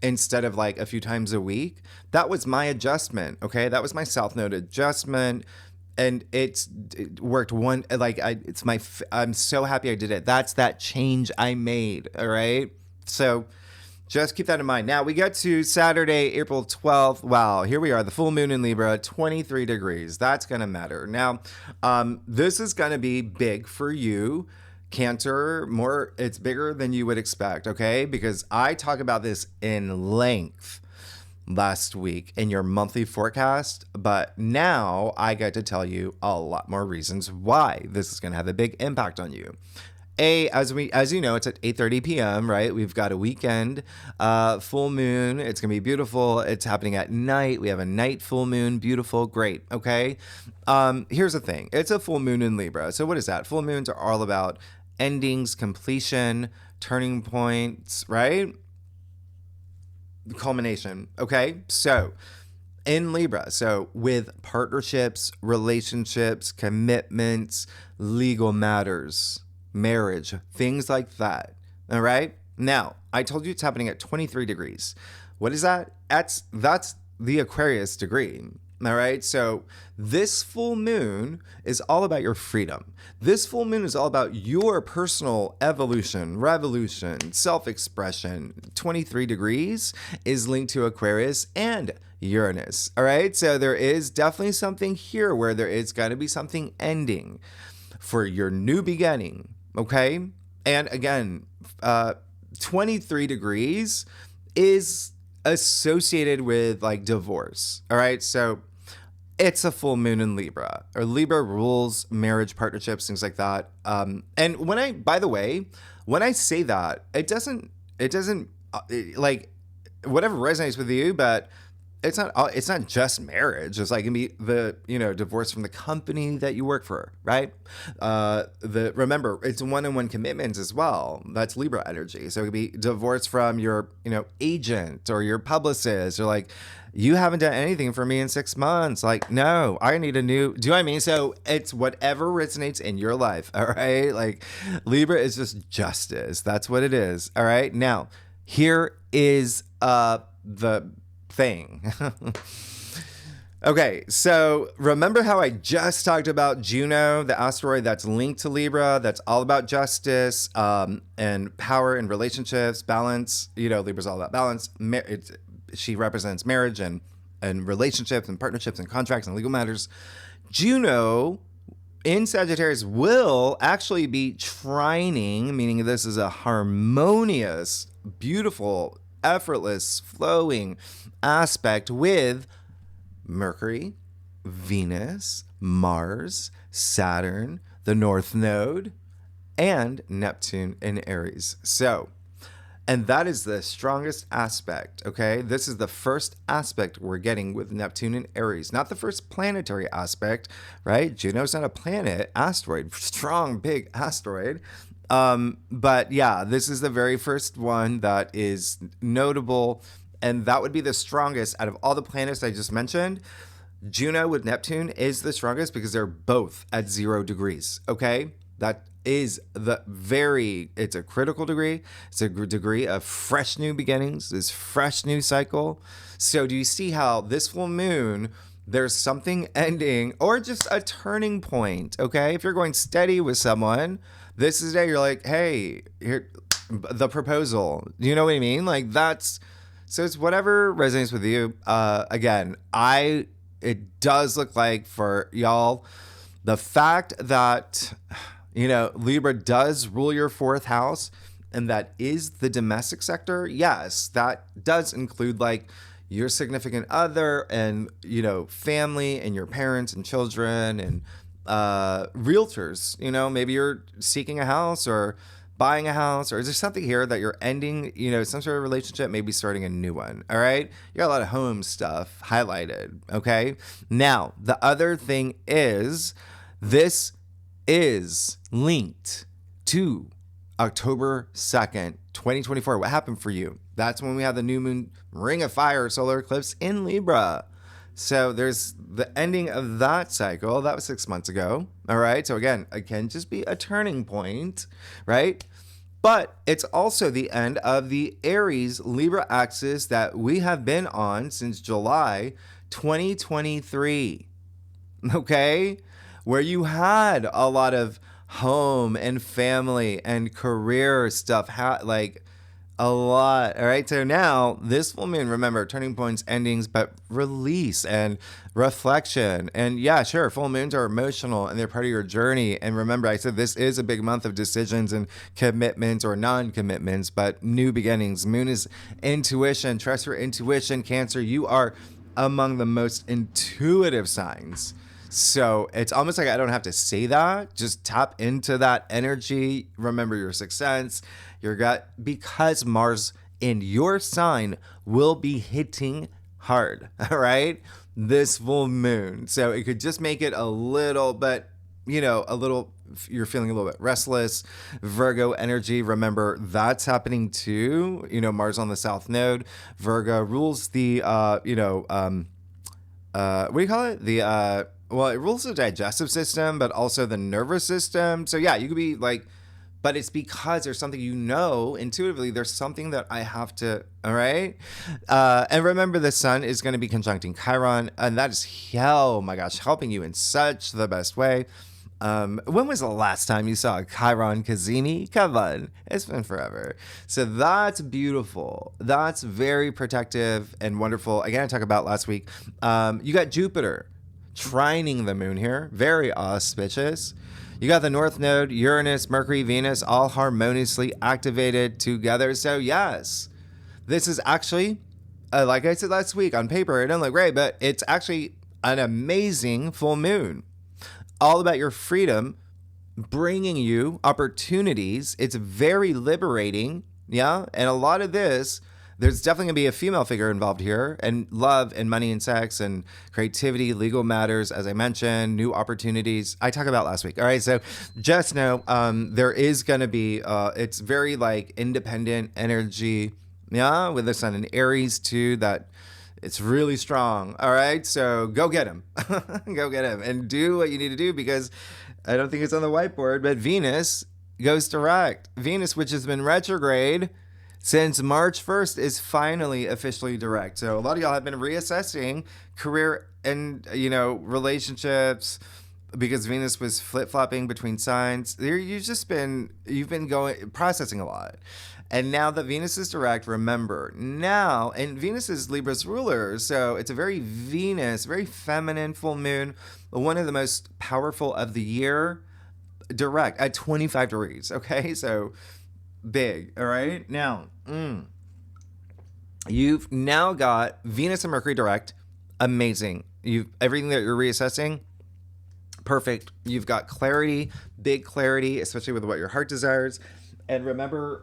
instead of like a few times a week. That was my adjustment. Okay, that was my South Node adjustment. And it worked I'm so happy I did it. That's that change I made. All right. So just keep that in mind. Now we get to Saturday, April 12th. Wow. Here we are. The full moon in Libra, 23 degrees. That's going to matter. Now, this is going to be big for you. Cancer, it's bigger than you would expect. Okay. Because I talk about this in length last week in your monthly forecast, but now I get to tell you a lot more reasons why this is going to have a big impact on you. As you know, it's at 8:30 p.m., right? We've got a weekend full moon. It's going to be beautiful. It's happening at night. We have a night full moon. Beautiful. Great. Okay. Here's the thing. It's a full moon in Libra. So what is that? Full moons are all about endings, completion, turning points, right? Culmination. Okay. So in Libra, so with partnerships, relationships, commitments, legal matters, marriage, things like that. All right. Now, I told you it's happening at 23 degrees. What is that? That's the Aquarius degree. All right. So this full moon is all about your freedom. This full moon is all about your personal evolution, revolution, self-expression. 23 degrees is linked to Aquarius and Uranus. All right. So there is definitely something here where there is going to be something ending for your new beginning. Okay. And again, 23 degrees is associated with like divorce. All right. So it's a full moon in Libra, or Libra rules marriage, partnerships, things like that. And by the way, when I say that, it doesn't like whatever resonates with you, but it's not just marriage. It's like it can be the, divorce from the company that you work for, right? Remember, it's one-on-one commitments as well. That's Libra energy. So it could be divorce from your, agent or your publicist, or like, you haven't done anything for me in 6 months. Like, no, I need a new, do you know what I mean? So it's whatever resonates in your life. All right. Like Libra is just justice. That's what it is. All right. Now here is, the thing. Okay, so remember how I just talked about Juno, the asteroid that's linked to Libra, that's all about justice and power and relationships, balance. Libra's all about balance. She represents marriage and relationships and partnerships and contracts and legal matters. Juno in Sagittarius will actually be trining, meaning this is a harmonious, beautiful, effortless, flowing aspect with Mercury, Venus, Mars, Saturn, the North Node, and Neptune in Aries. And that is the strongest aspect, okay? This is the first aspect we're getting with Neptune in Aries, not the first planetary aspect, right? Juno's not a planet, asteroid, strong, big asteroid. But yeah, this is the very first one that is notable, and that would be the strongest out of all the planets I just mentioned. Juno with Neptune is the strongest because they're both at 0 degrees. Okay. That is it's a critical degree. It's a degree of fresh new beginnings, this fresh new cycle. So do you see how this full moon, there's something ending or just a turning point? Okay. If you're going steady with someone, this is the day you're like, hey, here, the proposal. You know what I mean? Like so it's whatever resonates with you. Again, it does look like for y'all, the fact that, Libra does rule your 4th house, and that is the domestic sector. Yes, that does include like your significant other and, family and your parents and children and realtors. Maybe you're seeking a house or buying a house, or is there something here that you're ending, some sort of relationship, maybe starting a new one? All right. You got a lot of home stuff highlighted. Okay. Now, the other thing is this is linked to October 2nd, 2024. What happened for you? That's when we have the new moon ring of fire solar eclipse in Libra. So there's the ending of that cycle. That was 6 months ago. All right. So again, it can just be a turning point, right? But it's also the end of the Aries Libra axis that we have been on since July 2023. Okay. Where you had a lot of home and family and career stuff, like a lot. All right. So now this full moon, remember, turning points, endings, but release and reflection. And yeah, sure, full moons are emotional and they're part of your journey. And remember, I said this is a big month of decisions and commitments or non-commitments, but new beginnings. Moon is intuition. Trust your intuition. Cancer, you are among the most intuitive signs. So it's almost like I don't have to say that. Just tap into that energy. Remember your sixth sense, your gut, because Mars in your sign will be hitting hard. All right. This full moon. So it could just make it a little bit, you're feeling a little bit restless. Virgo energy. Remember, that's happening too. Mars on the south node. Virgo rules the, what do you call it? Well, it rules the digestive system, but also the nervous system. So yeah, you could be like, but it's because there's something intuitively, there's something that I have to, all right? And remember, the sun is going to be conjuncting Chiron, and that is, oh my gosh, helping you in such the best way. When was the last time you saw a Chiron Kazini? Come on, it's been forever. So that's beautiful. That's very protective and wonderful. Again, I talked about last week. You got Jupiter trining the moon here, very auspicious. You got the North Node, Uranus, Mercury, Venus, all harmoniously activated together. So yes, this is actually, like I said last week, on paper, it doesn't look great, but it's actually an amazing full moon. All about your freedom, bringing you opportunities. It's very liberating, yeah? And a lot of this, there's definitely going to be a female figure involved here, and love and money and sex and creativity, legal matters, as I mentioned, new opportunities. I talked about last week. All right. So just know there is going to be, it's very like independent energy. Yeah. With the sun in Aries too, that it's really strong. All right. So go get him. Go get him and do what you need to do, because I don't think it's on the whiteboard, but Venus goes direct. Venus, which has been retrograde since March 1st, is finally officially direct. So a lot of y'all have been reassessing career and, relationships, because Venus was flip-flopping between signs. You've been processing a lot. And now that Venus is direct, remember now, and Venus is Libra's ruler. So it's a very Venus, very feminine full moon, one of the most powerful of the year, direct at 25 degrees. Okay. So big. All right. Now, you've now got Venus and Mercury direct. Amazing. Everything that you're reassessing, perfect. You've got clarity, big clarity, especially with what your heart desires. And remember,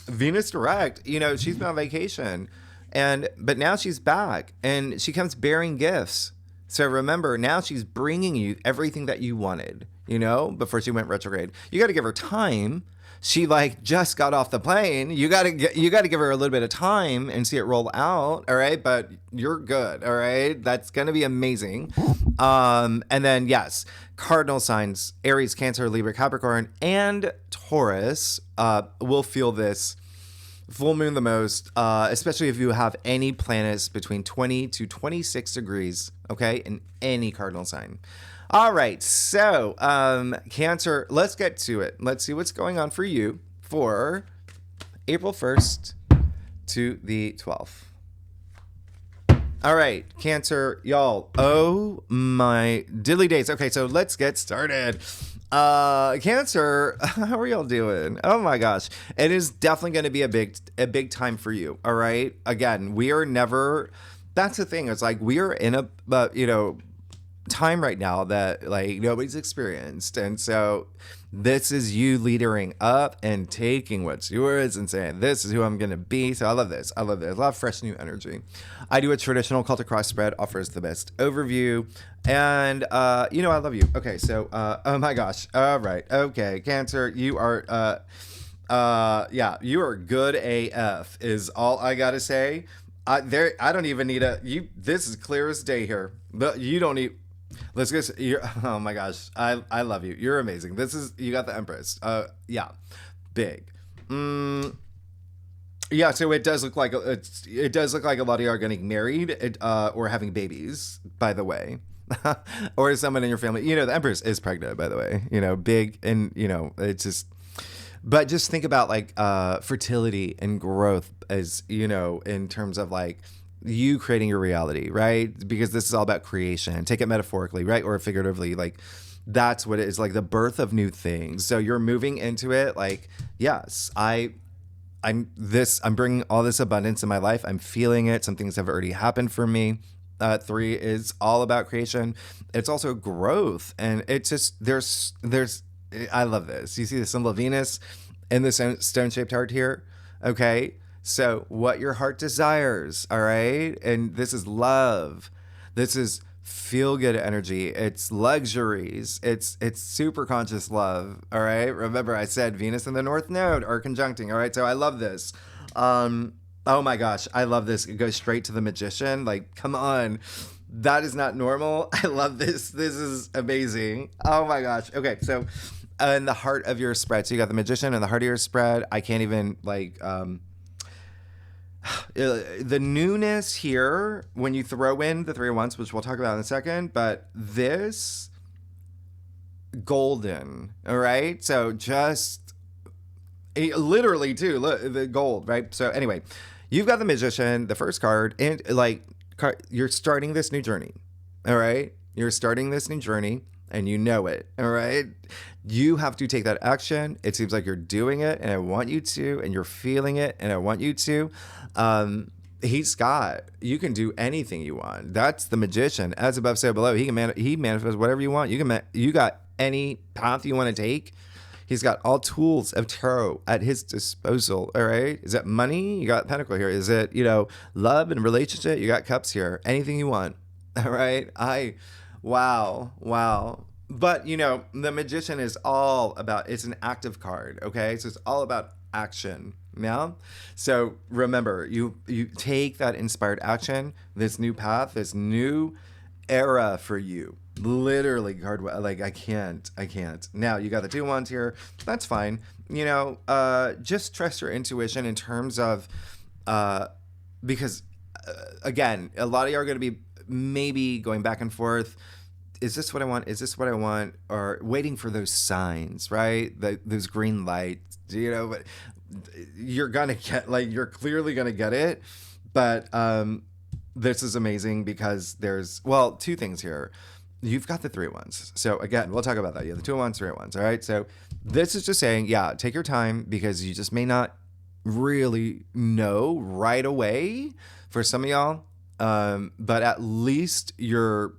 Venus direct, she's been on vacation, but now she's back and she comes bearing gifts. So remember, now she's bringing you everything that you wanted, before she went retrograde. You got to give her time she like just got off the plane. You gotta give her a little bit of time and see it roll out. All right, but you're good. All right, that's gonna be amazing. And then yes, cardinal signs: Aries, Cancer, Libra, Capricorn, and Taurus will feel this full moon the most, especially if you have any planets between 20 to 26 degrees, okay, in any cardinal sign. All right, so Cancer, let's get to it. Let's see what's going on for you for April 1st to the 12th. All right, Cancer, y'all. Oh my diddly days. Okay, so let's get started. Cancer, how are y'all doing? Oh my gosh. It is definitely going to be a big time for you. All right. Again, we are never, that's the thing. It's like we are in a, time right now that like nobody's experienced. And so this is you leadering up and taking what's yours and saying, this is who I'm going to be. So I love this. I love this. A lot of fresh new energy. I do a traditional Celtic cross spread, offers the best overview. And, I love you. Okay. So, oh my gosh. All right. Okay. Cancer, you are, you are good AF is all I got to say. I don't even need this is clear as day here, but you don't need, let's go. Oh my gosh. I love you. You're amazing. You got the Empress. Big. Yeah. So it does look like a lot of you are getting married, or having babies, by the way, or someone in your family, the Empress is pregnant, by the way, big. And, it's just, but just think about like, fertility and growth as, in terms of like, you creating your reality, right? Because this is all about creation. Take it metaphorically, right? Or figuratively, like that's what it is, like the birth of new things. So you're moving into it like, yes, I'm bringing all this abundance in my life. I'm feeling it. Some things have already happened for me. 3 is all about creation. It's also growth. And it's just, I love this. You see the symbol of Venus in the stone-shaped heart here. Okay. So what your heart desires, all right? And this is love. This is feel-good energy. It's luxuries. It's super conscious love, all right? Remember, I said Venus and the North Node are conjuncting, all right? So I love this. Oh my gosh, I love this. It goes straight to the Magician. Like, come on. That is not normal. I love this. This is amazing. Oh my gosh. Okay, so in the heart of your spread, so you got the Magician in the heart of your spread. I can't even like... the newness here when you throw in the 3 of Wands, which we'll talk about in a second, but this golden, all right? So just literally too, look, the gold, right? So anyway, you've got the Magician, the first card, and like you're starting this new journey, all right? You're starting this new journey and you know it, all right? You have to take that action. It seems like you're doing it and I want you to, and you're feeling it and I want you to. You can do anything you want. That's the Magician. As above, so below. He manifests whatever you want. You got any path you want to take. He's got all tools of tarot at his disposal. All right. Is it money? You got Pentacle here. Is it, love and relationship? You got Cups here. Anything you want. All right. Wow. But, the Magician is all about, it's an active card. Okay. So it's all about action. Yeah. So remember, you take that inspired action, this new path, this new era for you. Literally, card like I can't. Now you got the 2 Wands here. That's fine. Just trust your intuition in terms of, because again, a lot of you are going to be maybe going back and forth. Is this what I want? Is this what I want? Or waiting for those signs, right? Those green lights, but you're going to get, like, you're clearly going to get it. But this is amazing because there's, 2 things here. You've got the 3 Wands. So again, we'll talk about that. Yeah, the 2 Wands, 3 Wands. All right. So this is just saying, take your time because you just may not really know right away for some of y'all. But at least you're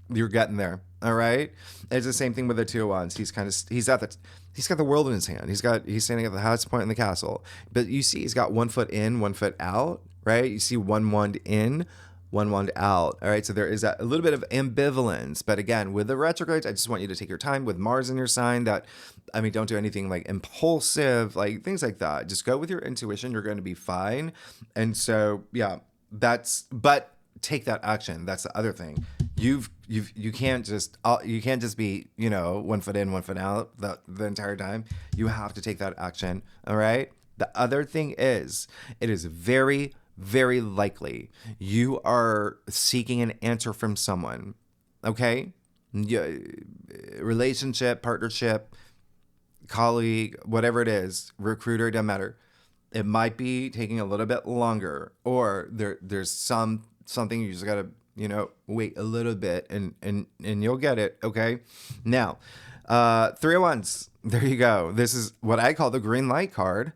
getting there. All right. It's the same thing with the 2 Wands. He's got the world in his hand. He's standing at the highest point in the castle. But you see, he's got 1 foot in, 1 foot out, right? You see 1 wand in, one wand out. All right. So there is a little bit of ambivalence. But again, with the retrogrades, I just want you to take your time with Mars in your sign. Don't do anything like impulsive, like things like that. Just go with your intuition. You're going to be fine. And so, yeah, but take that action. That's the other thing. You can't just be, 1 foot in, 1 foot out the entire time. You have to take that action. All right. The other thing is, it is very, very likely you are seeking an answer from someone. Okay. Relationship, partnership, colleague, whatever it is, recruiter, doesn't matter. It might be taking a little bit longer, or there's something you just gotta, wait a little bit and you'll get it. Okay. Now, 3 of Wands. There you go. This is what I call the green light card.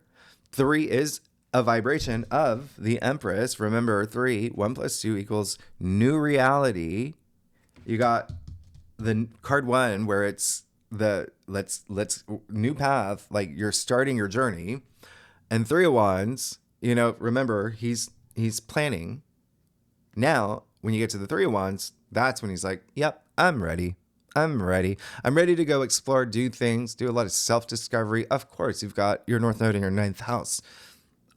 3 is a vibration of the Empress. Remember, 3, 1 + 2 equals new reality. You got the card 1 where it's the let's new path, like you're starting your journey. And 3 of Wands, remember, he's planning. Now, when you get to the 3 of Wands, that's when he's like, yep, I'm ready. I'm ready to go explore, do things, do a lot of self-discovery. Of course, you've got your North Node in your 9th house.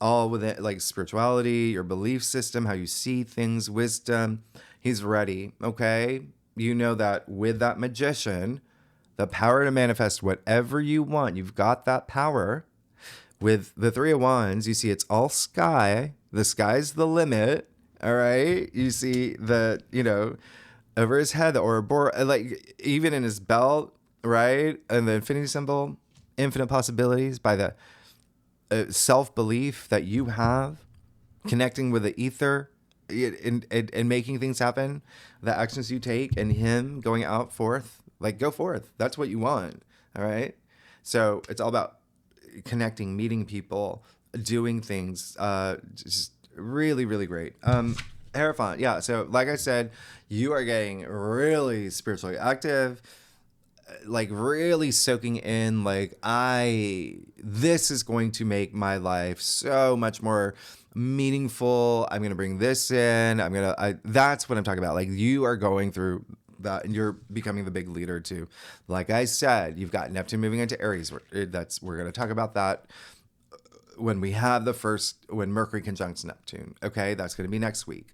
All with it, like spirituality, your belief system, how you see things, wisdom. He's ready, okay? You know that with that Magician, the power to manifest whatever you want, you've got that power. With the 3 of Wands, you see it's all sky. The sky's the limit, all right? You see the, over his head, the Ouroboros, like even in his belt, right? And the infinity symbol, infinite possibilities by the self-belief that you have, connecting with the ether and making things happen, the actions you take, and him going out forth, like go forth. That's what you want, all right? So it's all about connecting, meeting people, doing things, just really, really great. Hierophant, yeah. So like I said, you are getting really spiritually active, like really soaking in, like this is going to make my life so much more meaningful. I'm going to bring this in. That's what I'm talking about. Like you are going through that and you're becoming the big leader too. Like I said, you've got Neptune moving into Aries. We're going to talk about that when we have when Mercury conjuncts Neptune. Okay. That's going to be next week.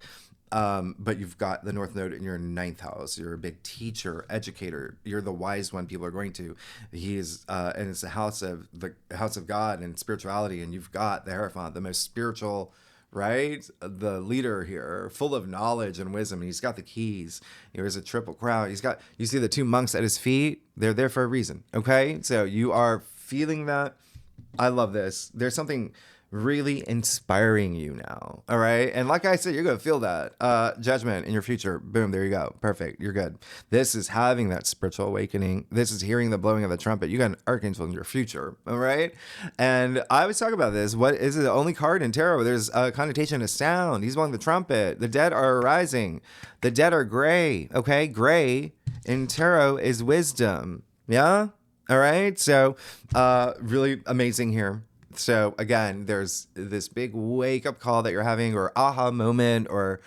But you've got the North Node in your 9th house. You're a big teacher, educator. You're the wise one people are going to. And it's the house of God and spirituality. And you've got the Hierophant, the most spiritual, right? The leader here, full of knowledge and wisdom. And he's got the keys. There's a triple crown. You see the 2 monks at his feet. They're there for a reason. Okay. So you are feeling that. I love this. There's something really inspiring you now. All right. And like I said, you're going to feel that judgment in your future. Boom. There you go. Perfect. You're good. This is having that spiritual awakening. This is hearing the blowing of the trumpet. You got an archangel in your future. All right. And I was talking about this. What is it? The only card in tarot? There's a connotation of sound. He's blowing the trumpet. The dead are arising. The dead are gray. Okay. Gray in tarot is wisdom. Yeah. All right. So really amazing here. So again, there's this big wake up call that you're having, or aha moment, or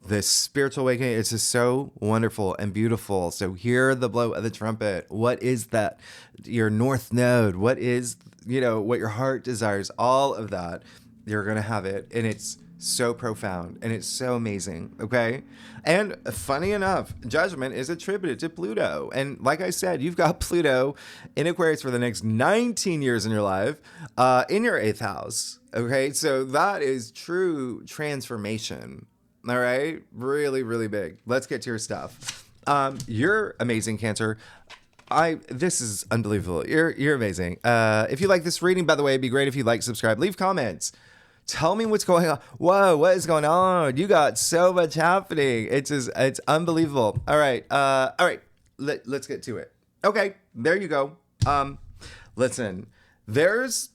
this spiritual awakening. It's just so wonderful and beautiful. So hear the blow of the trumpet. What is that? Your North Node. What is, what your heart desires? All of that. You're going to have it. And it's so profound and it's so amazing. Okay. And funny enough, judgment is attributed to Pluto. And like I said, you've got Pluto in Aquarius for the next 19 years in your life, in your 8th house. Okay. So that is true transformation. All right. Really, really big. Let's get to your stuff. You're amazing, Cancer. This is unbelievable. You're amazing. If you like this reading, by the way, it'd be great if you like, subscribe, leave comments. Tell me what's going on. Whoa, what is going on? You got so much happening. It's unbelievable. All right. Let's get to it. Okay, there you go. Listen, there's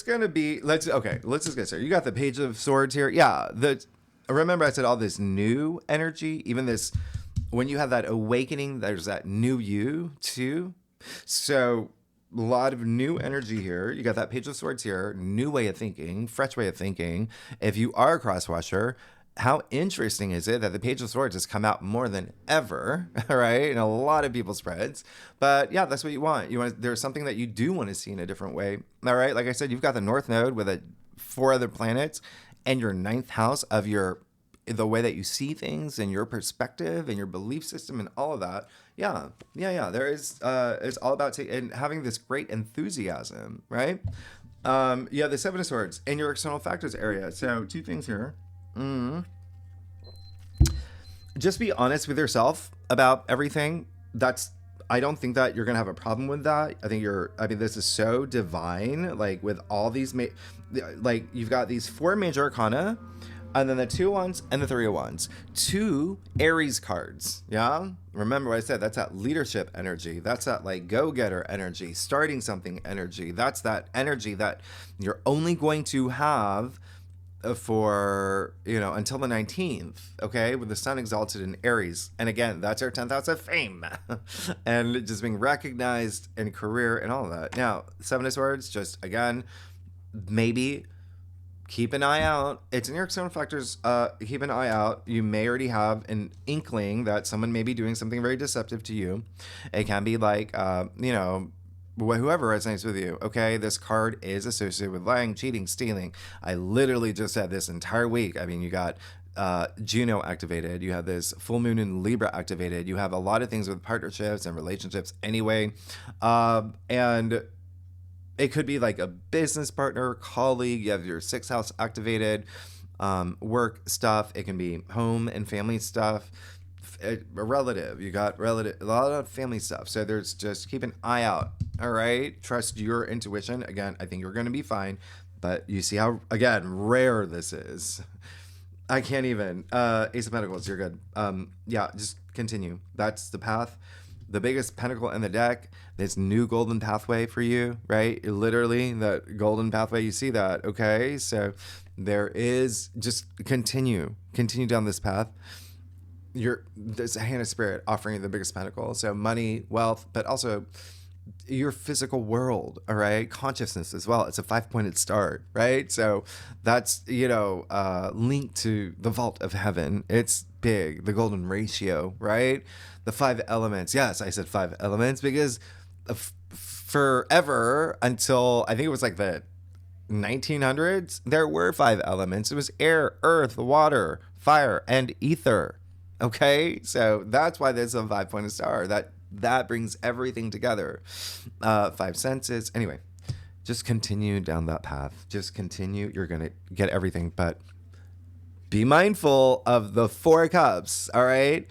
gonna be let's just get started. You got the Page of Swords here. Yeah. Remember I said all this new energy, even this when you have that awakening, there's that new you too. So a lot of new energy here. You got that Page of Swords here, new way of thinking, fresh way of thinking. If you are a crosswatcher, how interesting is it that the Page of Swords has come out more than ever, all right, in a lot of people's spreads? But yeah, that's what you want. There's something that you do want to see in a different way, all right? Like I said, you've got the North Node with 4 other planets, and your 9th house of the way that you see things and your perspective and your belief system and all of that. Yeah. There is, it's all about and having this great enthusiasm, right? The 7 of Swords in your external factors area. So 2 things here. Just be honest with yourself about everything. I don't think that you're gonna have a problem with that. I mean, this is so divine. Like with all these, like you've got these 4 major arcana, and then the 2 wands and the 3 of wands. 2 Aries cards. Yeah. Remember what I said? That's that leadership energy. That's that like go-getter energy, starting something energy. That's that energy that you're only going to have for until the 19th, okay, with the sun exalted in Aries. And again, that's our 10th house of fame and just being recognized in career and all of that. Now 7 of Swords, just again, maybe keep an eye out. It's in your external factors. Keep an eye out. You may already have an inkling that someone may be doing something very deceptive to you. It can be like whoever resonates with you, okay? This card is associated with lying, cheating, stealing. I literally just said this entire week. I mean, you got Juno activated. You have this full moon in Libra activated. You have a lot of things with partnerships and relationships anyway. And it could be like a business partner, colleague. You have your 6th house activated, work stuff. It can be home and family stuff. A relative, you got a lot of family stuff. So there's just keep an eye out. All right. Trust your intuition. Again, I think you're going to be fine, but you see how, again, rare this is. I can't even, Ace of Pentacles, you're good. Just continue. That's the path. The biggest pentacle in the deck, this new golden pathway for you, right? Literally that golden pathway. You see that. Okay. So there is, just continue down this path. There's a hand of spirit offering you the biggest pentacle. So money, wealth, but also your physical world, all right? Consciousness as well. It's a 5-pointed star, right? So that's, linked to the vault of heaven. It's big, the golden ratio, right? The 5 elements. Yes, I said 5 elements because forever until I think it was like the 1900s, there were 5 elements. It was air, earth, water, fire, and ether. Okay, so that's why there's a 5-pointed star. That brings everything together. 5 senses. Anyway, just continue down that path. Just continue. You're gonna get everything, but be mindful of the 4 cups. All right,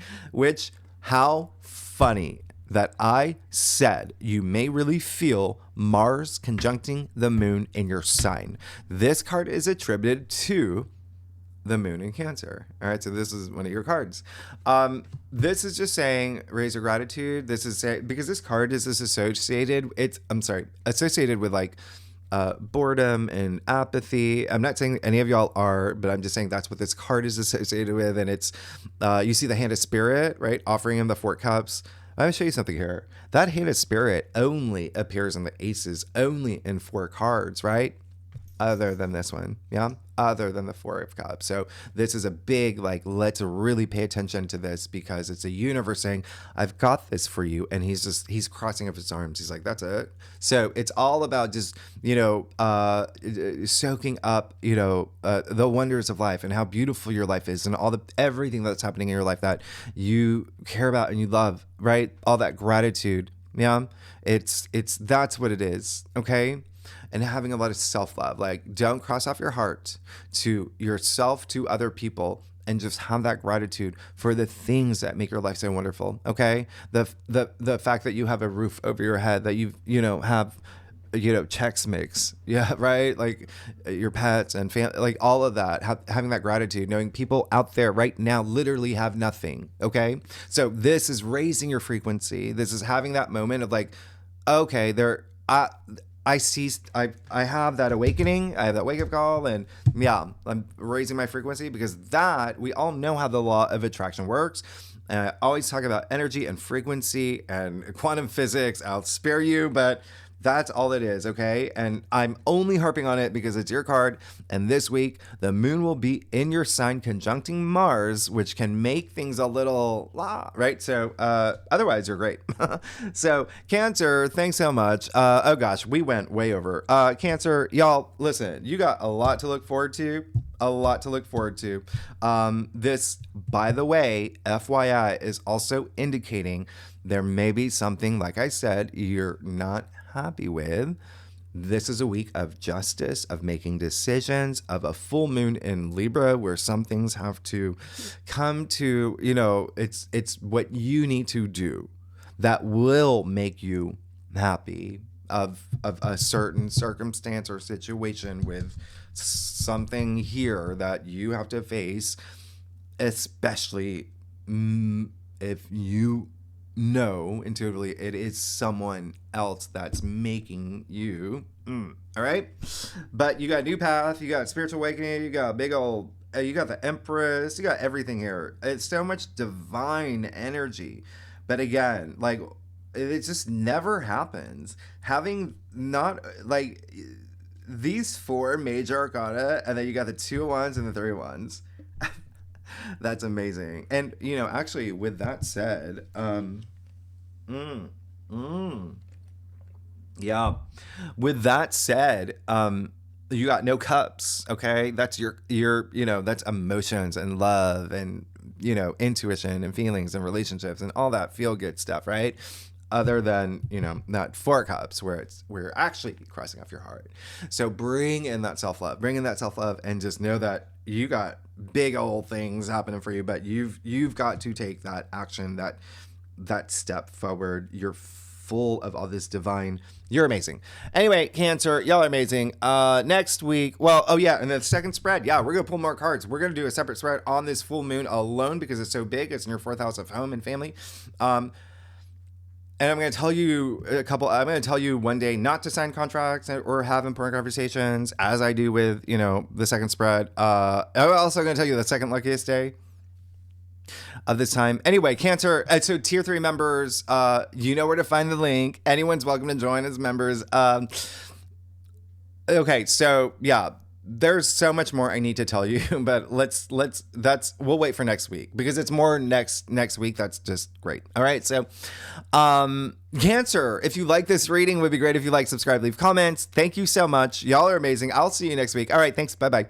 how funny that I said you may really feel Mars conjuncting the moon in your sign. This card is attributed to the moon in Cancer. All right, so this is one of your cards. This is just saying raise your gratitude. This is because this card is associated. Associated with like boredom and apathy. I'm not saying any of y'all are, but I'm just saying that's what this card is associated with. And it's you see the hand of spirit, right? Offering him the 4 cups. I'm gonna show you something here. That hand of spirit only appears in the aces, only in 4 cards, right? Other than this one, other than the 4 of cups. So this is a big, like, let's really pay attention to this because it's a universe saying, I've got this for you. And he's crossing up his arms. He's like, that's it. So it's all about just, soaking up, the wonders of life and how beautiful your life is and everything that's happening in your life that you care about and you love, right? All that gratitude. Yeah. That's what it is. Okay. And having a lot of self-love. Like, don't cross off your heart to yourself, to other people, and just have that gratitude for the things that make your life so wonderful. Okay, the fact that you have a roof over your head, that you have Chex Mix, yeah, right, like your pets and family, like all of that. Having that gratitude, knowing people out there right now literally have nothing. Okay, so this is raising your frequency. This is having that moment of like, okay, I have that awakening. I have that wake up call, and I'm raising my frequency because we all know how the law of attraction works. And I always talk about energy and frequency and quantum physics. I'll spare you, but That's all it is, okay? And I'm only harping on it because it's your card. And this week, the moon will be in your sign conjuncting Mars, which can make things a little right? So otherwise, you're great. So Cancer, thanks so much. Oh gosh, we went way over. Cancer, y'all, listen, you got a lot to look forward to. A lot to look forward to. This, by the way, FYI, is also indicating there may be something, like I said, you're not happy with. This is a week of justice, of making decisions, of a full moon in Libra where some things have to come to, it's what you need to do that will make you happy of a certain circumstance or situation with something here that you have to face, especially if you know intuitively it is someone else that's making you. All right? But you got new path, you got spiritual awakening, you got big old, you got the Empress, you got everything here. It's so much divine energy. But again, like, it just never happens. Having not, like, these 4 major arcana, and then you got the 2 of Wands and the 3 of Wands. That's amazing. And, actually, with that said, yeah. With that said, you got no cups, okay? That's your that's emotions and love and, intuition and feelings and relationships and all that feel good stuff, right? Other than, that 4 cups where we're actually crossing off your heart. So bring in that self-love, and just know that you got big old things happening for you, but you've got to take that action, that step forward. You're full of all this divine. You're amazing. Anyway, Cancer, y'all are amazing. Next week, and the second spread, we're gonna pull more cards. We're gonna do a separate spread on this full moon alone because it's so big. It's in your 4th house of home and family. And I'm going to tell you I'm going to tell you one day not to sign contracts or have important conversations, as I do with, the second spread. I'm also going to tell you the second luckiest day of this time. Anyway, Cancer, so tier 3 members, you know where to find the link. Anyone's welcome to join as members. Okay, so yeah. There's so much more I need to tell you, but we'll wait for next week because it's more next week. That's just great. All right. So, Cancer, if you like this reading, it would be great if you like, subscribe, leave comments. Thank you so much. Y'all are amazing. I'll see you next week. All right. Thanks. Bye-bye.